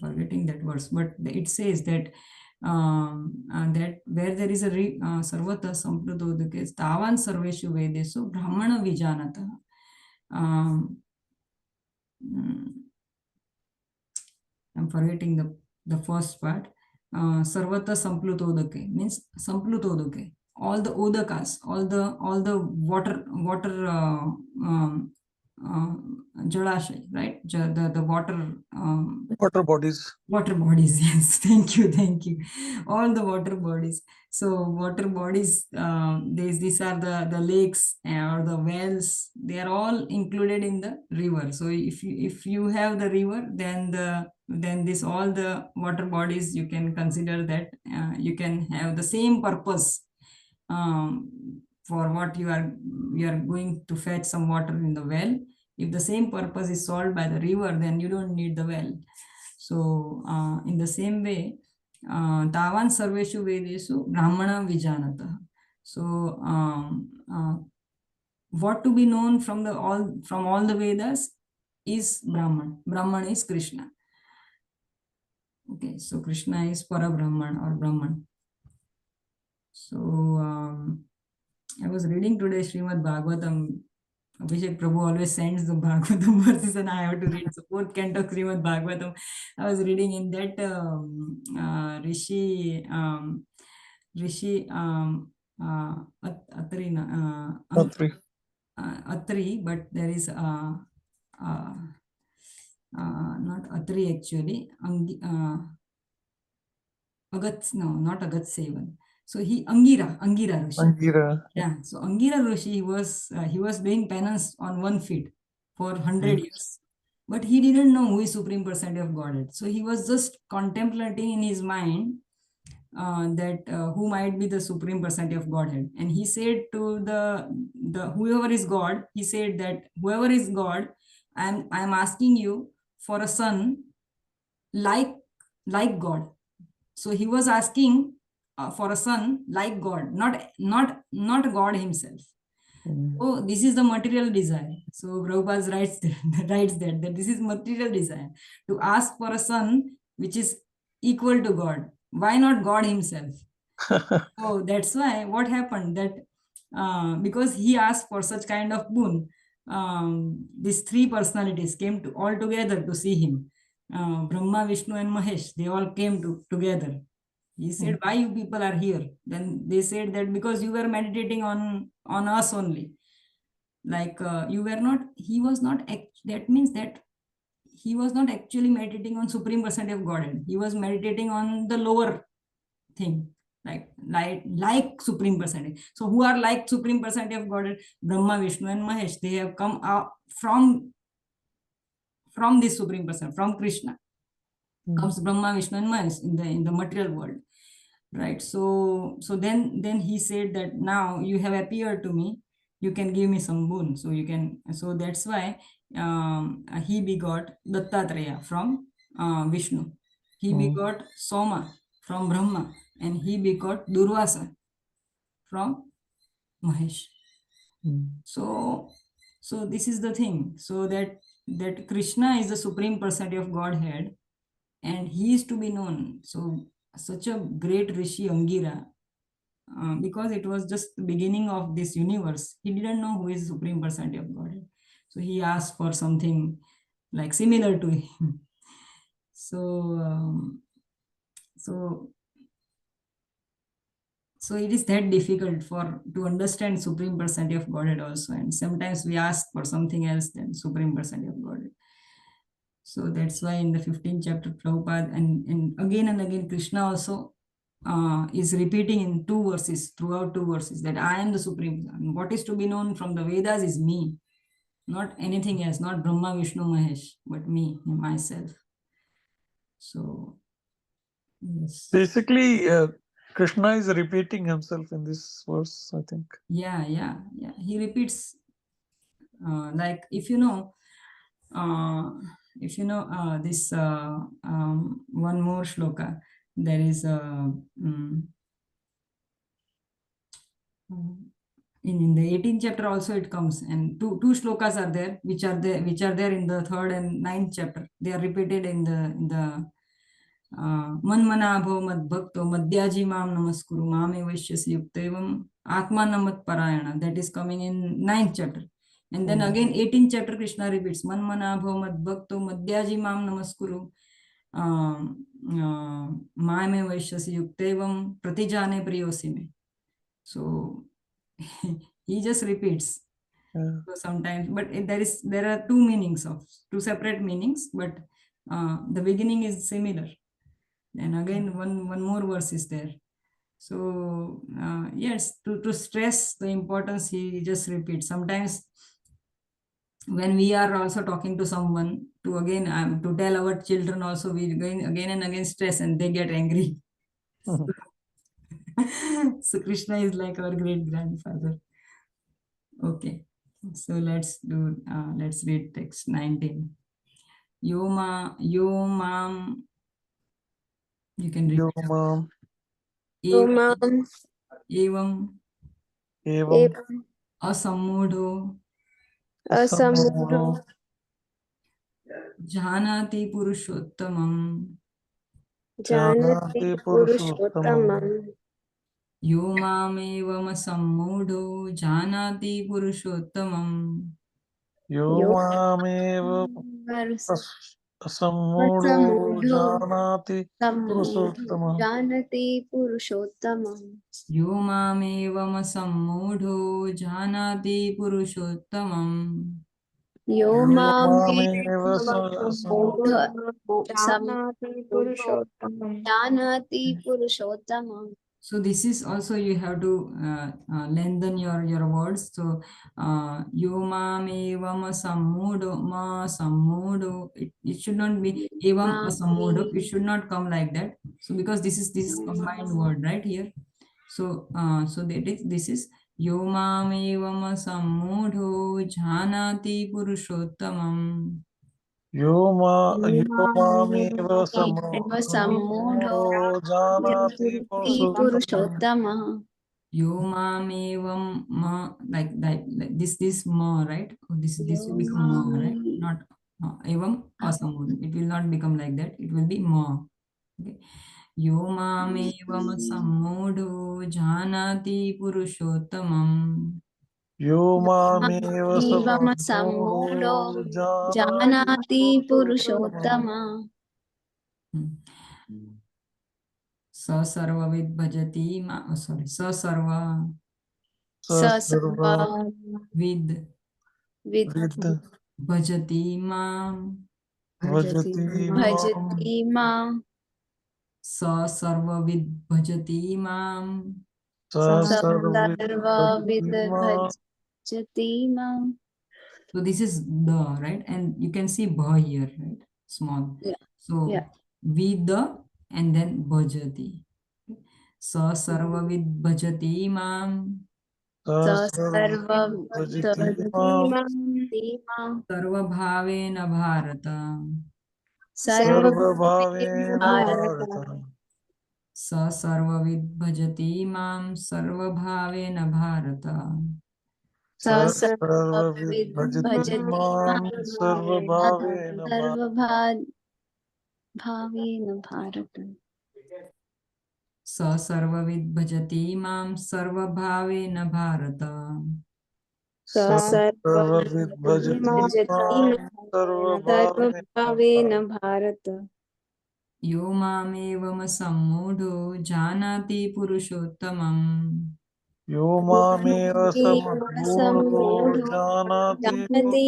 forgetting that verse, but it says that that where there is a sarvata sampradodake tavan sarveshu vedesu brahmana vijanata. I'm forgetting the first part. Sarvata samplutodake means samplutodake. All the odakas, all the water jalashay, right? The water
Water bodies.
water bodies. Yes, thank you. All the water bodies. So water bodies, these are the lakes or the wells. They are all included in the river. So if you have the river, then this all the water bodies, you can consider that you can have the same purpose for what you are going to fetch some water in the well. If the same purpose is solved by the river, then you don't need the well. So in the same way, tavan sarveshu vedesu brahmana vijanata. So what to be known from all the Vedas is Brahman. Brahman is Krishna. Okay, so Krishna is Para Brahman or Brahman. So I was reading today Srimad Bhagavatam. Abhishek Prabhu always sends the Bhagavatam verses and I have to read. So fourth canto of Srimad Bhagavatam, I was reading in that Rishi
Atri.
Atri, but there is not Atri actually. Not Agat Sevan. So he Angira Rishi.
Angira.
Yeah. So Angira Rishi he was doing penance on 1 feet for 100 years, but he didn't know who is Supreme Personality of Godhead. So he was just contemplating in his mind that who might be the Supreme Personality of Godhead, and he said to the whoever is God, he said that whoever is God, I'm asking you for a son like God. So he was asking for a son like God, not God himself. So this is the material desire. So Prabhupada writes that this is material desire, to ask for a son which is equal to God. Why not God himself? So that's why what happened that because he asked for such kind of boon, these three personalities came all together to see him. Brahma, Vishnu, and Mahesh, they all came together. He said, why you people are here? Then they said that because you were meditating on us only. Like you were not, he was not, that means that he was not actually meditating on Supreme Personality of Godhead. He was meditating on the lower thing, like Supreme Personality. So who are like Supreme Personality of Godhead? Brahma, Vishnu, and Mahesh. They have come out from this Supreme Person, from Krishna. Comes Brahma, Vishnu, and Mahesh in the material world, right? So then he said that now you have appeared to me, you can give me some boon. So you can. So that's why he begot Dattatreya from Vishnu. He begot Soma from Brahma, and he begot Durvasa from Mahesh. So this is the thing. So that Krishna is the Supreme Personality of Godhead, and he is to be known. So such a great Rishi Angira, because it was just the beginning of this universe, he didn't know who is Supreme Personality of Godhead. So he asked for something like similar to him. So it is that difficult to understand Supreme Personality of Godhead also, and sometimes we ask for something else than Supreme Personality of Godhead. So that's why in the 15th chapter, Prabhupada and again Krishna also is repeating in throughout two verses, that I am the Supreme. And what is to be known from the Vedas is me. not anything else, not Brahma, Vishnu, Mahesh, but me, myself. So, yes.
Basically, Krishna is repeating himself in this verse, I think.
Yeah, yeah, yeah. He repeats, like if you know this one more shloka, there is in the 18th chapter also it comes, and two shlokas are there which are there in the third and ninth chapter. They are repeated in the मन्मनाभो मद्भक्तो मद्याजी माम नमस्कुरु मामे वैश्यसि युक्त एवं आत्मा नमत parayana. That is coming in ninth chapter. And then again 18th chapter Krishna repeats मन्मनाभो मद्भक्तो मद्याजी माम नमस्कुरु मामे वैश्यसि युक्त एवं प्रतिजाने प्रियोसि मे. So he just repeats.
Yeah.
So sometimes, but there are two separate meanings, but the beginning is similar. And again, one more verse is there. So yes, to stress the importance, he just repeats. Sometimes when we are also talking to someone, to tell our children also, we going again and again stress, and they get angry. So Krishna is like our great grandfather. Okay, so let's read text 19. Yo mam, you can read.
Yo mam
Om
Evam
evam
asammudho
asammudo
Asamudho
janati purushottamam.
Janati
janati purushottamam.
Purushottamam.
Yo mam evam asammudho janati purushottamam.
Yo
Yo
mameva asammudo
Asamudho
janati
Samudho
purushottamam.
Janati Purushottamam.
Yo mam evam asammudho janati purushottamam.
Yo
Yo
Mame
mameva
Samudho
Janati Purushottamam.
Janati Purushottamam.
So this is also you have to lengthen your words. So yomam evam sammudo ma sammudo. It should not be evam asammudo. It should not come like that. So because this is combined word right here. So so this is yomam evam sammudo janati purushottamam.
yo
Janati
mameva
Eva Samudho
janati
Janati
purushottamam.
Purushottamah.
Yo mam evam ma, like this ma, right? Oh, this will become ma, right? Not evam asamud. It will not become like that. It will be ma. Okay. Yo mam evam sammudo janati purushottamam.
Yo mameva
Evam
sammudo
Samudho
janati
Janati
purushottamam.
Purushottamah.
Sa sarva vid bhajati ma, oh, sorry, sa sarva
Sasarva
Sasarva
vid
Vid
vid
bhajati mam.
vajati mam.
Bhajati Mam.
Sa sarva vid bhajati mam.
Sasarva
Sasarva Vid
vajati mam.
Bhajati Mam.
So this is the, right? And you can see bha here, right? Small.
Yeah.
So
Yeah.
vid the and then bhajati. Sa sarva vid bhajati mam.
Sasarva
Sasarva
vajati
Bhajati
mam.
Mam.
Sarva bhavena bharata.
Sarva
Sarva bhavena
Bharata.
bharata.
Sa sarva vid bhajati mam. Sarva bhavena bharata.
Sasarva
Sasarva
Vid
bhajati
Bhajati
mam.
Mam.
Sarva bhavena bharata.
Sarva Bhavena Bharata.
Sa sarva vid bhajati mam. Sarva bhavena bharata.
Sasarva
Sarva bhajati
Bhajati
mam.
Mam.
Sarva
Sarva
bhavena
Bhavena Bharata.
Yo mamevam sammudo janati purushottamam.
Yo mameva samudho
Samudho
janati
Janati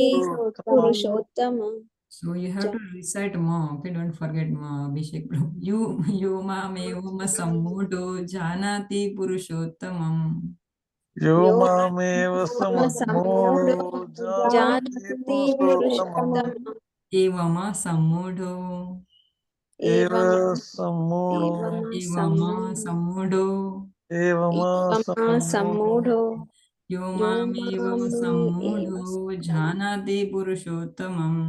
purushottamam.
Purushottama.
So you have to recite ma. Okay, don't forget ma, Abhishek. Yo mamevam sammudo janati purushottamam.
यो
यो
मामेव सम्मूढो जानाति
जानति
पुरुषोत्तमम्
पुरुषोत्तमम्
एवमा सम्मूढो
एव
एवं
सम्मूढो
एवमा सम्मूढो
सम्मूढो
यो
यो
मामेवम
मामेव
सम्मूढो जानाति पुरुषोत्तमम्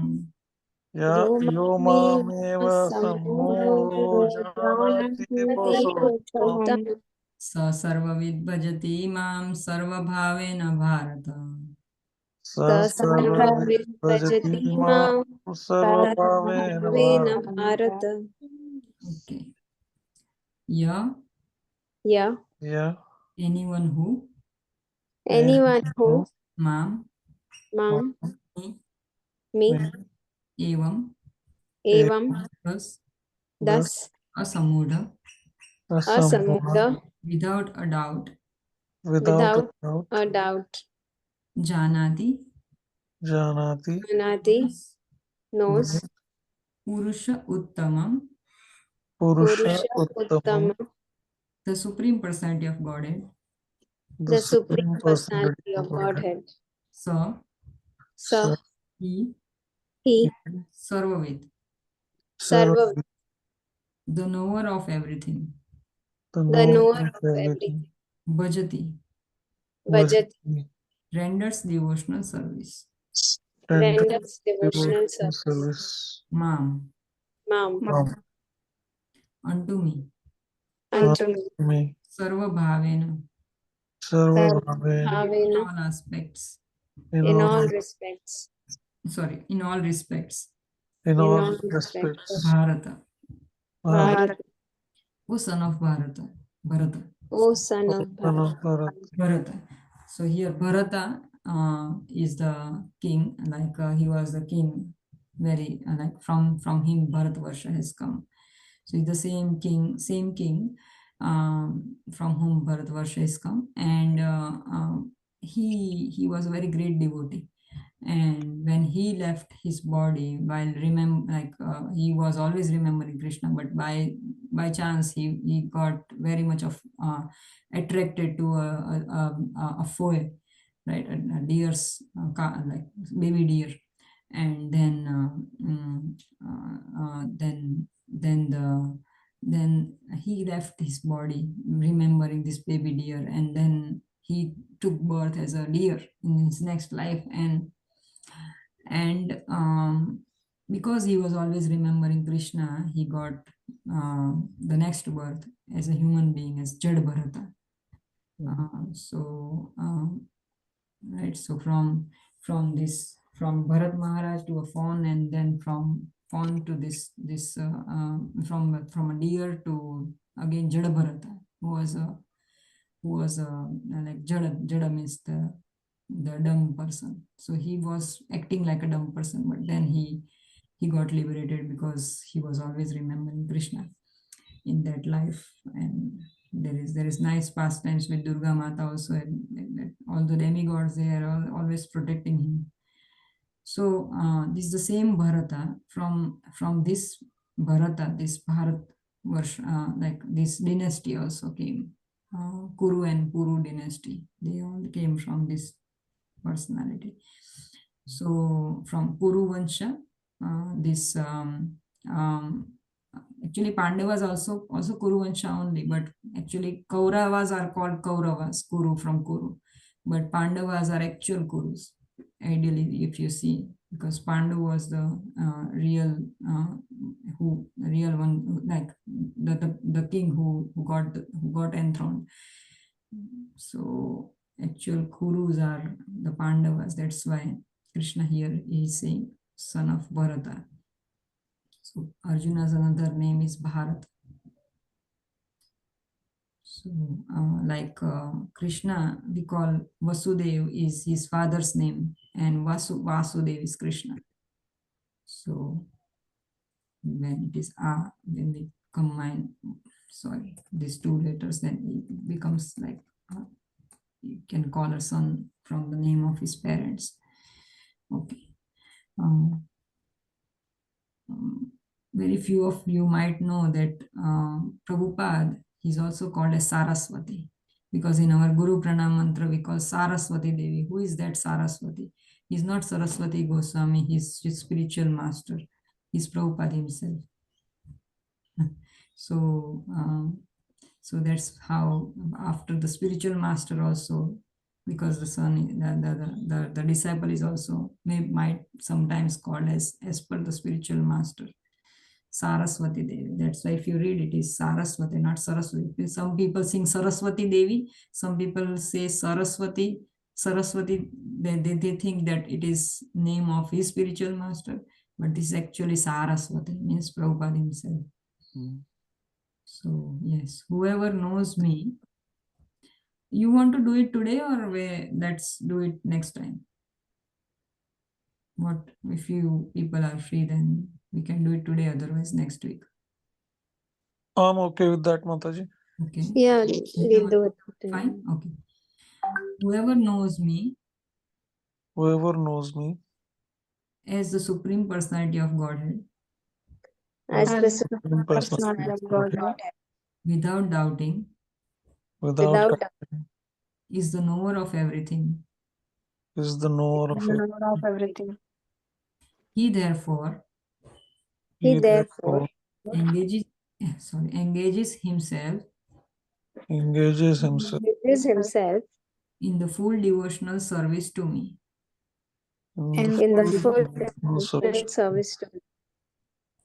यो
मामेव
मामेव
सम्मूढो
सम्मूढो जानाति पुरुषोत्तमम्
पुरुषोत्तमम्
स सर्वविद् भजति मां सर्वभावेन भारत।
स
स
सर्वविद् भजति
सर्वविद्भजति
मां
मां
सर्वभावेन
सर्वभावेन
Bharat.
Bharat.
Okay. Yeah,
Yeah,
Yeah,
anyone who
anyone who
mam
mam
me
me
evam
evam
plus
thus
asamudha
asamudha
without a doubt
without a
without
doubt,
a doubt
janati
janati
Janati knows
purusha uttamam,
purusha
Purusha
uttamam,
Uttama,
the supreme personality of Godhead.
the
the Supreme
supreme personality
Personality
of
of
Godhead.
Godhead.
Sa
So
Sa
he
he
sarvavid,
Sarva,
Sarva,
the knower of everything.
the
the
knower
knower
of
of everything.
everything,
Bhajati,
Vajat
Vajati,
renders devotional service.
renders
renders devotional
devotional
service.
service.
Mam,
Mam,
unto me,
unto me,
Me,
sarva bhavena,
Sarva
Sarva
Bhavena,
in
Bhavena,
all aspects.
in
in
all,
all respects.
Sorry, in all respects.
in
In
all
all respects.
respects.
Bharata,
Bharat,
Bharat,
O son of Bharata, Bharata,
O son of
son
Bharat.
of Bharat.
Bharata. So here Bharata is the king, like he was the king, very like from him Bharatvarsha has come. So he's the same king from whom Bharatvarsha has come, and he was a very great devotee. And when he left his body, while he was always remembering Krishna, but by chance he got very much of attracted to a foal, right, a deer's like baby deer, and then he left his body remembering this baby deer, and then he took birth as a deer in his next life, and because he was always remembering Krishna, he got the next birth as a human being as Jad Bharata. Right, so from Bharat Maharaj to a fawn, and then from fawn to from a deer to again Jada Bharata, who was like Jada means the dumb person. So he was acting like a dumb person, but then he got liberated because he was always remembering Krishna in that life. And there is nice pastimes with Durga Mata also, and all the demigods, they are always protecting him. So this is the same Bharata. From this Bharata, this Bharat like this dynasty also came. Kuru and Puru dynasty, they all came from this personality. So from Kuru Vansha, this actually Pandavas also Kuru Vansha only, but actually Kauravas are called Kauravas, Kuru from Kuru, but Pandavas are actual Kurus. Ideally, if you see, because Pandu was the real one, like the king who got enthroned. So actual Kurus are the Pandavas. That's why Krishna here is saying son of Bharata. So Arjuna's another name is Bharat. So like Krishna, we call Vasudev is his father's name, and Vasudev is Krishna. So when it is when we combine, sorry, these two letters, then it becomes like you can call a son from the name of his parents. Okay. Very few of you might know that Prabhupada, he's also called as Saraswati. Because in our Guru Pranam mantra we call Saraswati Devi. Who is that Saraswati? He's not Saraswati Goswami, he's his spiritual master. He's Prabhupada himself. So, so that's how after the spiritual master also, because the son, the disciple is also might sometimes called as per the spiritual master. Saraswati Devi. That's why if you read it is Saraswati, not Saraswati. Some people sing Saraswati Devi. Some people say Saraswati. Saraswati, they think that it is name of his spiritual master, but this is actually Saraswati, means Prabhupada himself. So yes, whoever knows me, you want to do it today or let's do it next time? What if you people are free, then we can do it today, otherwise next week.
I'm okay with that, Mataji.
Okay.
Yeah, we'll do it.
Fine. Okay. Whoever knows me
Whoever knows me
as the Supreme Personality of Godhead
As the
As
Supreme
in
Personality
personality
of
of
Godhead,
Godhead,
without doubting
without
without
is the knower of everything.
is the knower of it.
knowledge of everything.
He therefore
He
He
therefore
engages himself
engages himself
gives himself
in the full devotional service to me.
in
in the
full
full
devotional service.
service to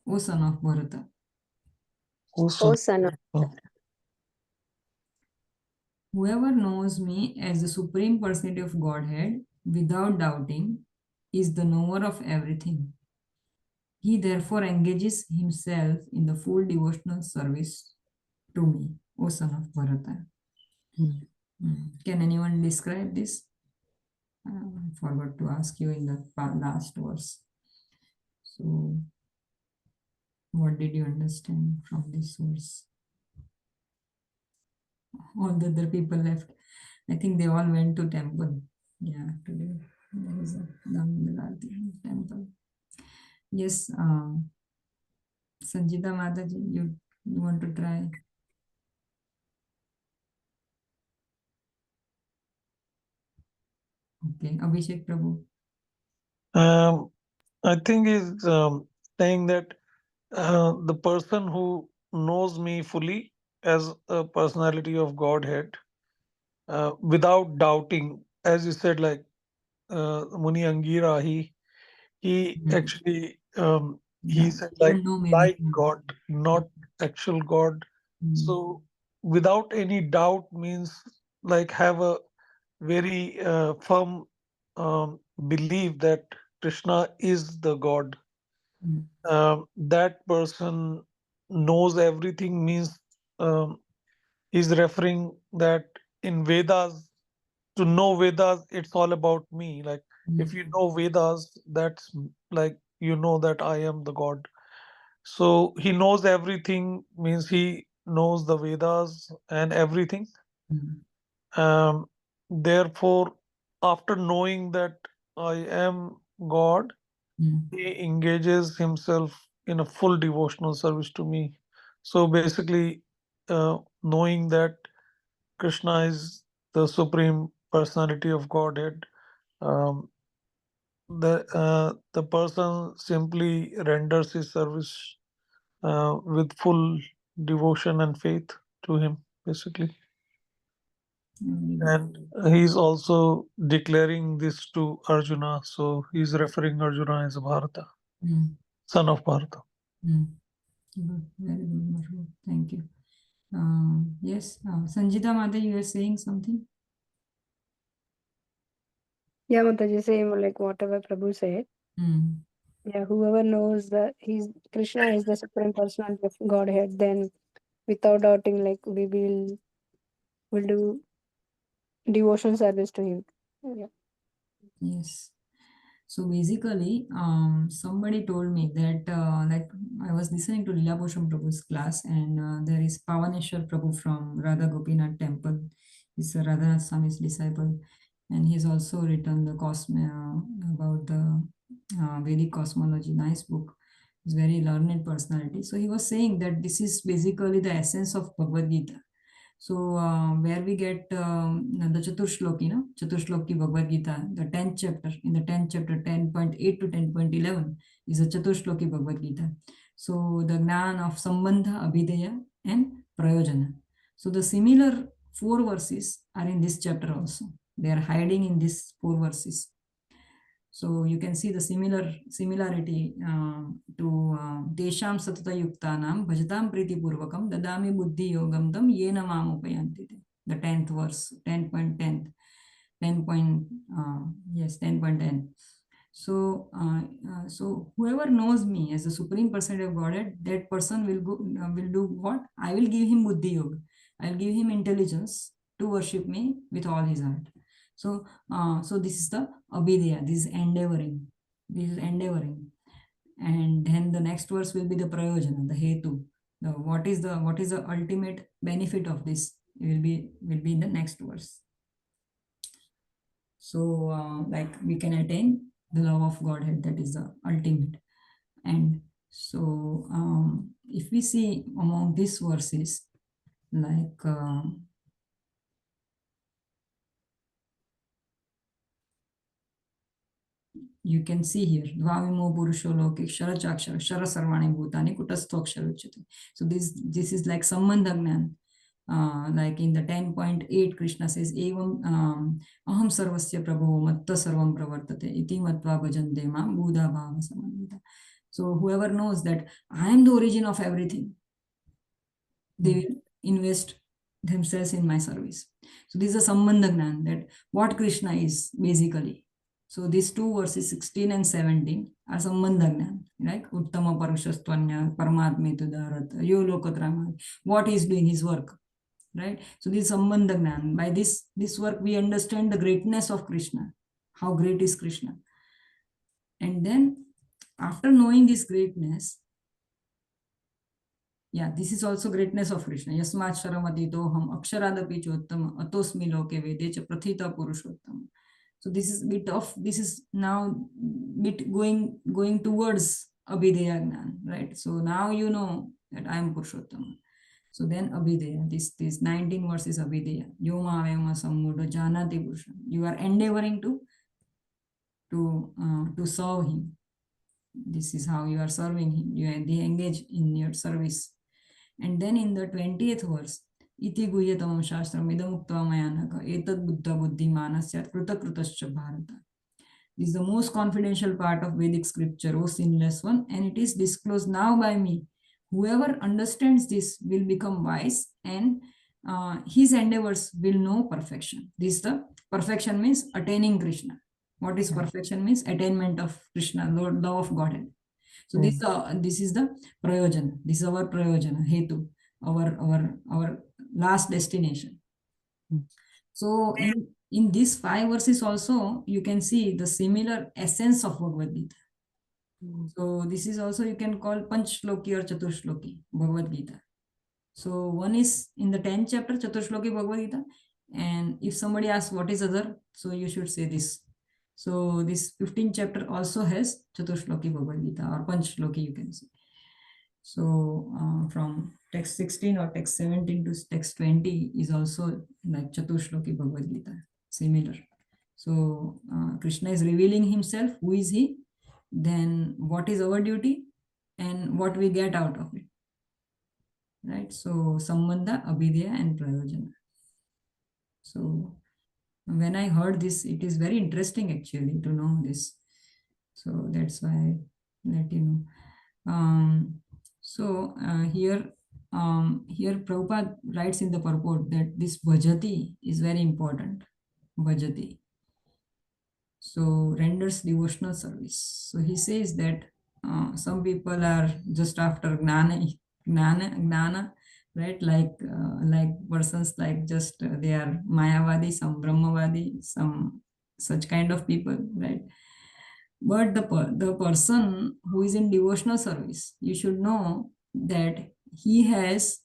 O son of Bharata.
Also,
O Son of
Whoever knows me as the Supreme Personality of Godhead without doubting is the knower of everything. He therefore engages himself in the full devotional service to me, O son of Bharata. Can anyone describe this? I forgot to ask you in the last verse. So, what did you understand from this verse? All the other people left. I think they all went to temple. Yeah, today there is a Damodar temple. Yes, Sanjita Mataji, you want to try? Okay, Abhishek Prabhu.
I think he's saying that the person who knows me fully as a personality of Godhead, without doubting, as you said, like Muni Angira, he actually he said
Don't know me
like
before.
God, not actual God. So without any doubt means like have a very firm belief that Krishna is the God. That person knows everything means he's referring that in Vedas, to know Vedas, it's all about me. Like if you know Vedas, that's like you know that I am the God. So he knows everything means he knows the Vedas and everything. Um, Therefore, after knowing that I am God, he engages himself in a full devotional service to me. So basically, knowing that Krishna is the supreme personality of Godhead, um, the person simply renders his service with full devotion and faith to him, basically. And he's also declaring this to Arjuna. So he's referring Arjuna as Bharata, son of Bharata.
Good. Very good, Marhaba. Thank you. Yes, Sanjita Mata, you were saying something?
Yeah, Mataji, same like whatever Prabhu said. Yeah, whoever knows that Krishna is the Supreme Personality of Godhead, then without doubting, like we will do devotion service to him. Yeah.
Yes. So basically, somebody told me that like I was listening to Lila Bhushan Prabhu's class, and there is Pavaneshwar Prabhu from Radha Gopinath temple. He's a Radhanath Swami's disciple, and he's also written the about the Vedic cosmology. Nice book. He's very learned personality. So he was saying that this is basically the essence of Bhagavad Gita. So where we get the Chaturshloki, no? Chaturshloki Bhagavad Gita, the 10th chapter, in the 10th chapter, 10.8 to 10.11 is a Chaturshloki Bhagavad Gita. So the Gnan of Sambandha, Abhideya and Prayojana. So the similar 4 verses are in this chapter also. They are hiding in these 4 verses. So you can see the similarity to Desham Satata Yuktanam Bhajatam Priti Purvakam Dadami Buddhi Yogam Tam Yena Mam Upayanti. The 10th verse, 10.10, 10.10. So whoever knows me as the Supreme Personality of Godhead, that person will do what? I will give him Buddhi Yoga. I will give him intelligence to worship me with all his heart. So this is the abhideya, this is endeavoring, and then the next verse will be the prayojana, the hetu. What is the ultimate benefit of this? Will be in the next verse. So like we can attain the love of Godhead, that is the ultimate. And so if we see among these verses, like you can see here, Dvamimo Purusho Loke Kshara Chakshara Shara Sarvani Bhutani Kutastokshara Uchyate. So this is like Sambandha Gnan. Like in the 10.8, Krishna says, Evam Aham Sarvasya Prabhu Matta Sarvam Pravartate Iti Matva Bhajante Mam Buddha Bhava Samanvita. So whoever knows that I am the origin of everything, they will invest themselves in my service. So this is a Sambandha Gnan, that what Krishna is basically. So these 2 verses 16 and 17 are Sambandha Gnan, like Uttama Parashastvanya, Paramatma Tudarat, Yo Lokatrama, what he is doing, his work, right? So this is Sambandha Gnan. By this work, we understand the greatness of Krishna, how great is Krishna. And then after knowing this greatness, yeah, this is also greatness of Krishna. Yasmat sharamati toham aksharadapi chottama atosmi loke vedecha prathita purushottama. So this is now bit going towards abhideya gnan, right? So now you know that I am Purushottama. So then abhideya, this 19 verses abhideya. Yoma vema sammuddha janati purusha. You are endeavoring to serve him. This is how you are serving him. They engage in your service. And then in the 20th verse, Iti guhyatamam shastram idamukta mayanaka etad buddha buddhi manasyat krutakrtascha bharata. This is the most confidential part of Vedic scripture, O sinless one, and it is disclosed now by me. Whoever understands this will become wise, and his endeavors will know perfection. This the perfection means attaining Krishna. What is perfection means? Attainment of Krishna, Lord, love of Godhead. So this is the prayojana. This is our prayojana, hetu, our last destination. So in these 5 verses also, you can see the similar essence of Bhagavad Gita. So this is also you can call Panchshloki or Chaturshloki Bhagavad Gita. So one is in the 10th chapter, Chaturshloki Bhagavad Gita. And if somebody asks what is other, so you should say this. So this 15th chapter also has Chaturshloki Bhagavad Gita or Panchshloki, you can say. So from text 16 or text 17 to text 20 is also like Chaturshloki Bhagavad Gita, similar. So Krishna is revealing himself, who is he, then what is our duty, and what we get out of it. Right? So Sambandha, Abhideya and Prayojana. So when I heard this, it is very interesting actually to know this. So that's why I let you know. Here Prabhupada writes in the purport that this bhajati is very important. Bhajati. So renders devotional service. So he says that some people are just after gnana, right? Like persons like just they are Mayavadi, some Brahmavadi, some such kind of people, right? But the person who is in devotional service, you should know that he's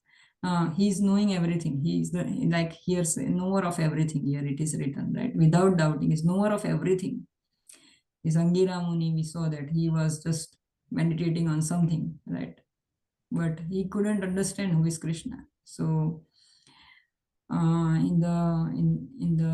knowing everything. He is the, like here's knower of everything. Here it is written, right? Without doubting, is knower of everything. This Angira Muni, we saw that he was just meditating on something, right? But he couldn't understand who is Krishna. So In the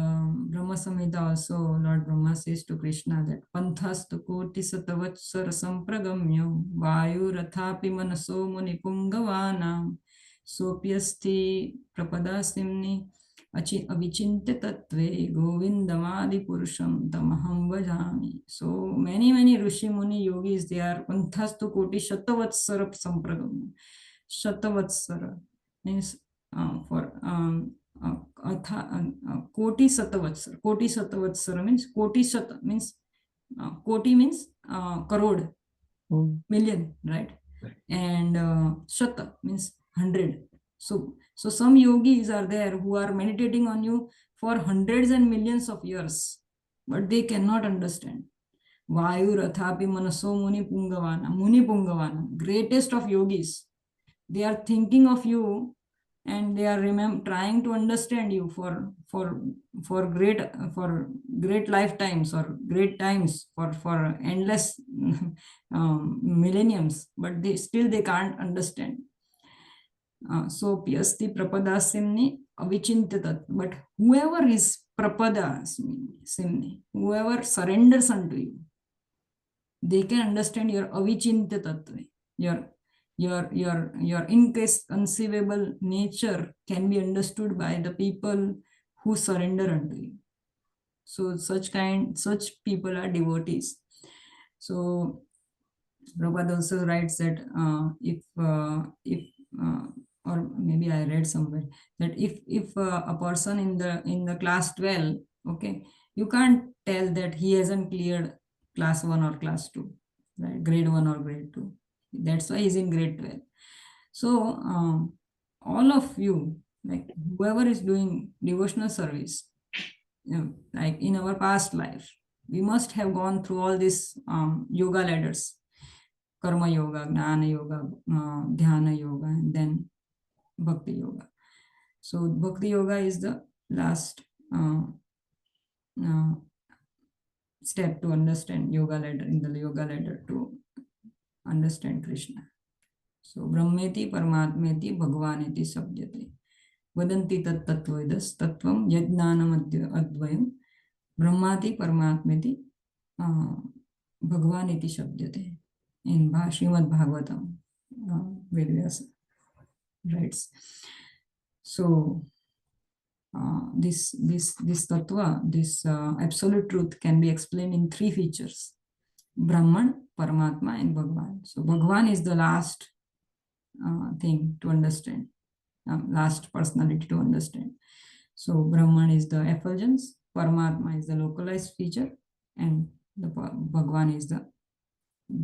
Brahma Samhita also, Lord Brahma says to Krishna that Panthastu koti satavatsara sampragamyo vayu rathapi manaso muni pungavanam sopyasti prapadastimni avichintya tattve govindamadi purusham tamaham bhajami. So many Rishi Muni yogis, they are Panthastu koti shatavatsara sampragamyo. Shatavatsara means for Koti Satavatsara. Koti Satavatsara means Koti Sata means Koti means crore, million, right? And Shata means 100. So some yogis are there who are meditating on you for hundreds and millions of years, but they cannot understand. Vayu Rathapi Manaso Muni Pungavana, greatest of yogis. They are thinking of you and they are trying to understand you for great lifetimes or great times for endless millenniums, but they can't understand. So piyasti prapadassimni avichintatat, but whoever is prapadassimni, whoever surrenders unto you, they can understand your avichintya tattva, your inconceivable nature can be understood by the people who surrender unto you. So such people are devotees. So Prabhupada also writes that if or maybe I read somewhere that if a person in the class 12, okay, you can't tell that he hasn't cleared class 1 or class 2, right? Grade 1 or grade 2. That's why he's in grade 12. So all of you, like whoever is doing devotional service, like in our past life, we must have gone through all these yoga ladders: karma yoga, gnana yoga, dhyana yoga, and then bhakti yoga. So bhakti yoga is the last step to understand yoga ladder, in the yoga ladder, to understand Krishna. So brahmeti paramatmeti bhagvaneti sabdyate vadanti tat tattvedas tattvam yajnanam advayam brahmati paramatmeti bhagvaneti sabdyate. In Srimad Bhagavatam, Vedvyasa writes. So this tattva, this absolute truth can be explained in 3 features: Brahman, Paramatma, and Bhagwan. So Bhagwan is the last thing to understand, last personality to understand. So Brahman is the effulgence, Paramatma is the localized feature, and the Bhagwan is the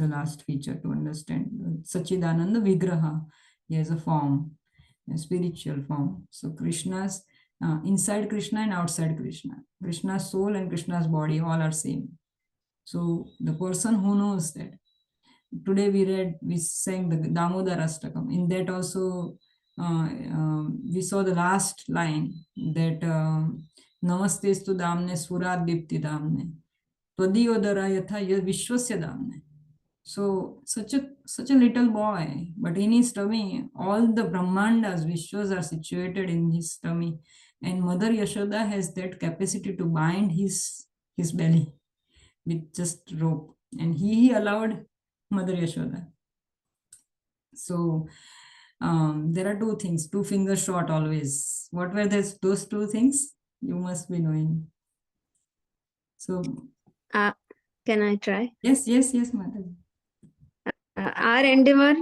last feature to understand. Sachidananda Vigraha, he has a form, a spiritual form. So Krishna's inside Krishna and outside Krishna, Krishna's soul and Krishna's body all are same. So the person who knows that, today we sang the Damodar Astakam. In that also we saw the last line that Namastestu Damne Sfurat Dipti Damne Twadiyodara Yatha Vishwasya Damne. So such a little boy, but in his tummy, all the Brahmandas, Vishwas, are situated in his tummy, and Mother Yashoda has that capacity to bind his belly with just rope, and he allowed Mother Yashoda. So there are 2 things, 2 fingers short always. What were those 2 things? You must be knowing. So
can I try?
Yes, Mother.
Our endeavor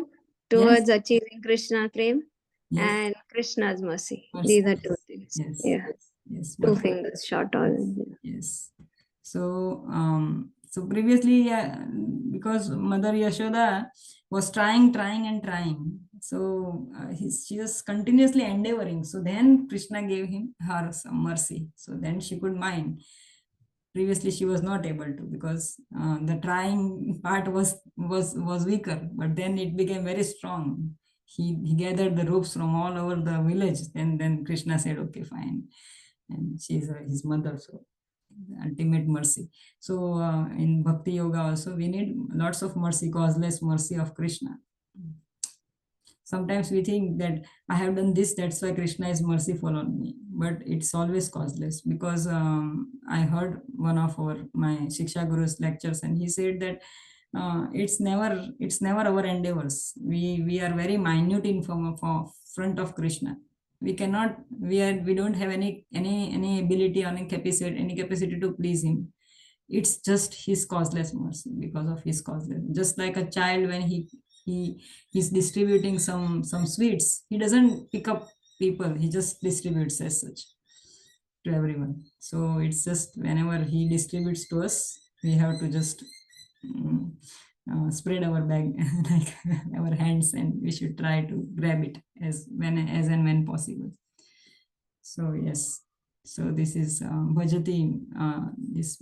towards achieving Krishna prem and Krishna's mercy. These are 2 things.
Yes.
2 fingers short always.
Yes. So so previously, because Mother Yashoda was trying. So she was continuously endeavoring. So then Krishna gave her some mercy. So then she could mind. Previously she was not able to, because the trying part was weaker, but then it became very strong. He gathered the ropes from all over the village, and then Krishna said, okay, fine. And she is his mother, so ultimate mercy. So in Bhakti Yoga also we need lots of mercy, causeless mercy of Krishna. Sometimes we think that I have done this, that's why Krishna is merciful on me, but it's always causeless. Because I heard one of my Shiksha Guru's lectures, and he said that it's never our endeavors. We are very minute in front of Krishna. We don't have any ability or any capacity to please him. It's just his causeless mercy. Because of his causeless, just like a child, when he he's distributing some sweets, he doesn't pick up people, he just distributes as such to everyone. So it's just whenever he distributes to us, we have to just mm, spread our bag like our hands, and we should try to grab it as and when possible. So yes, so this is bhajati. This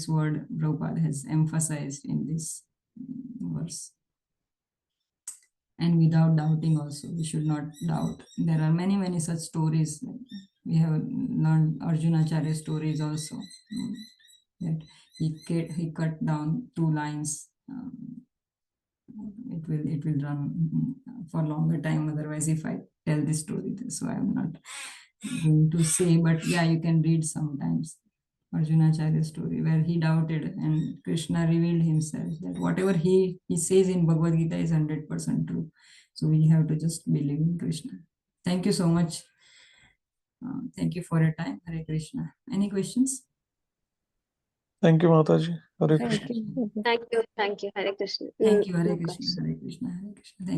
word Prabhupada has emphasized in this verse. And without doubting also, we should not doubt. There are many such stories. We have learned Arjunacharya stories also, that he cut down 2 lines. It will run for longer time otherwise if I tell this story, so I am not going to say, but yeah, you can read sometimes Arjunacharya story, where he doubted and Krishna revealed himself that whatever he says in Bhagavad Gita is 100% true. So we have to just believe in Krishna. Thank you so much. Thank you for your time. Hare Krishna. Any questions?
Thank you, Mataji. Hare
Thank
Krishna.
you.
Thank you. Thank you. Hare Krishna.
Thank you. Hare
No
Krishna.
question.
Hare Krishna. Hare Krishna. Thank you.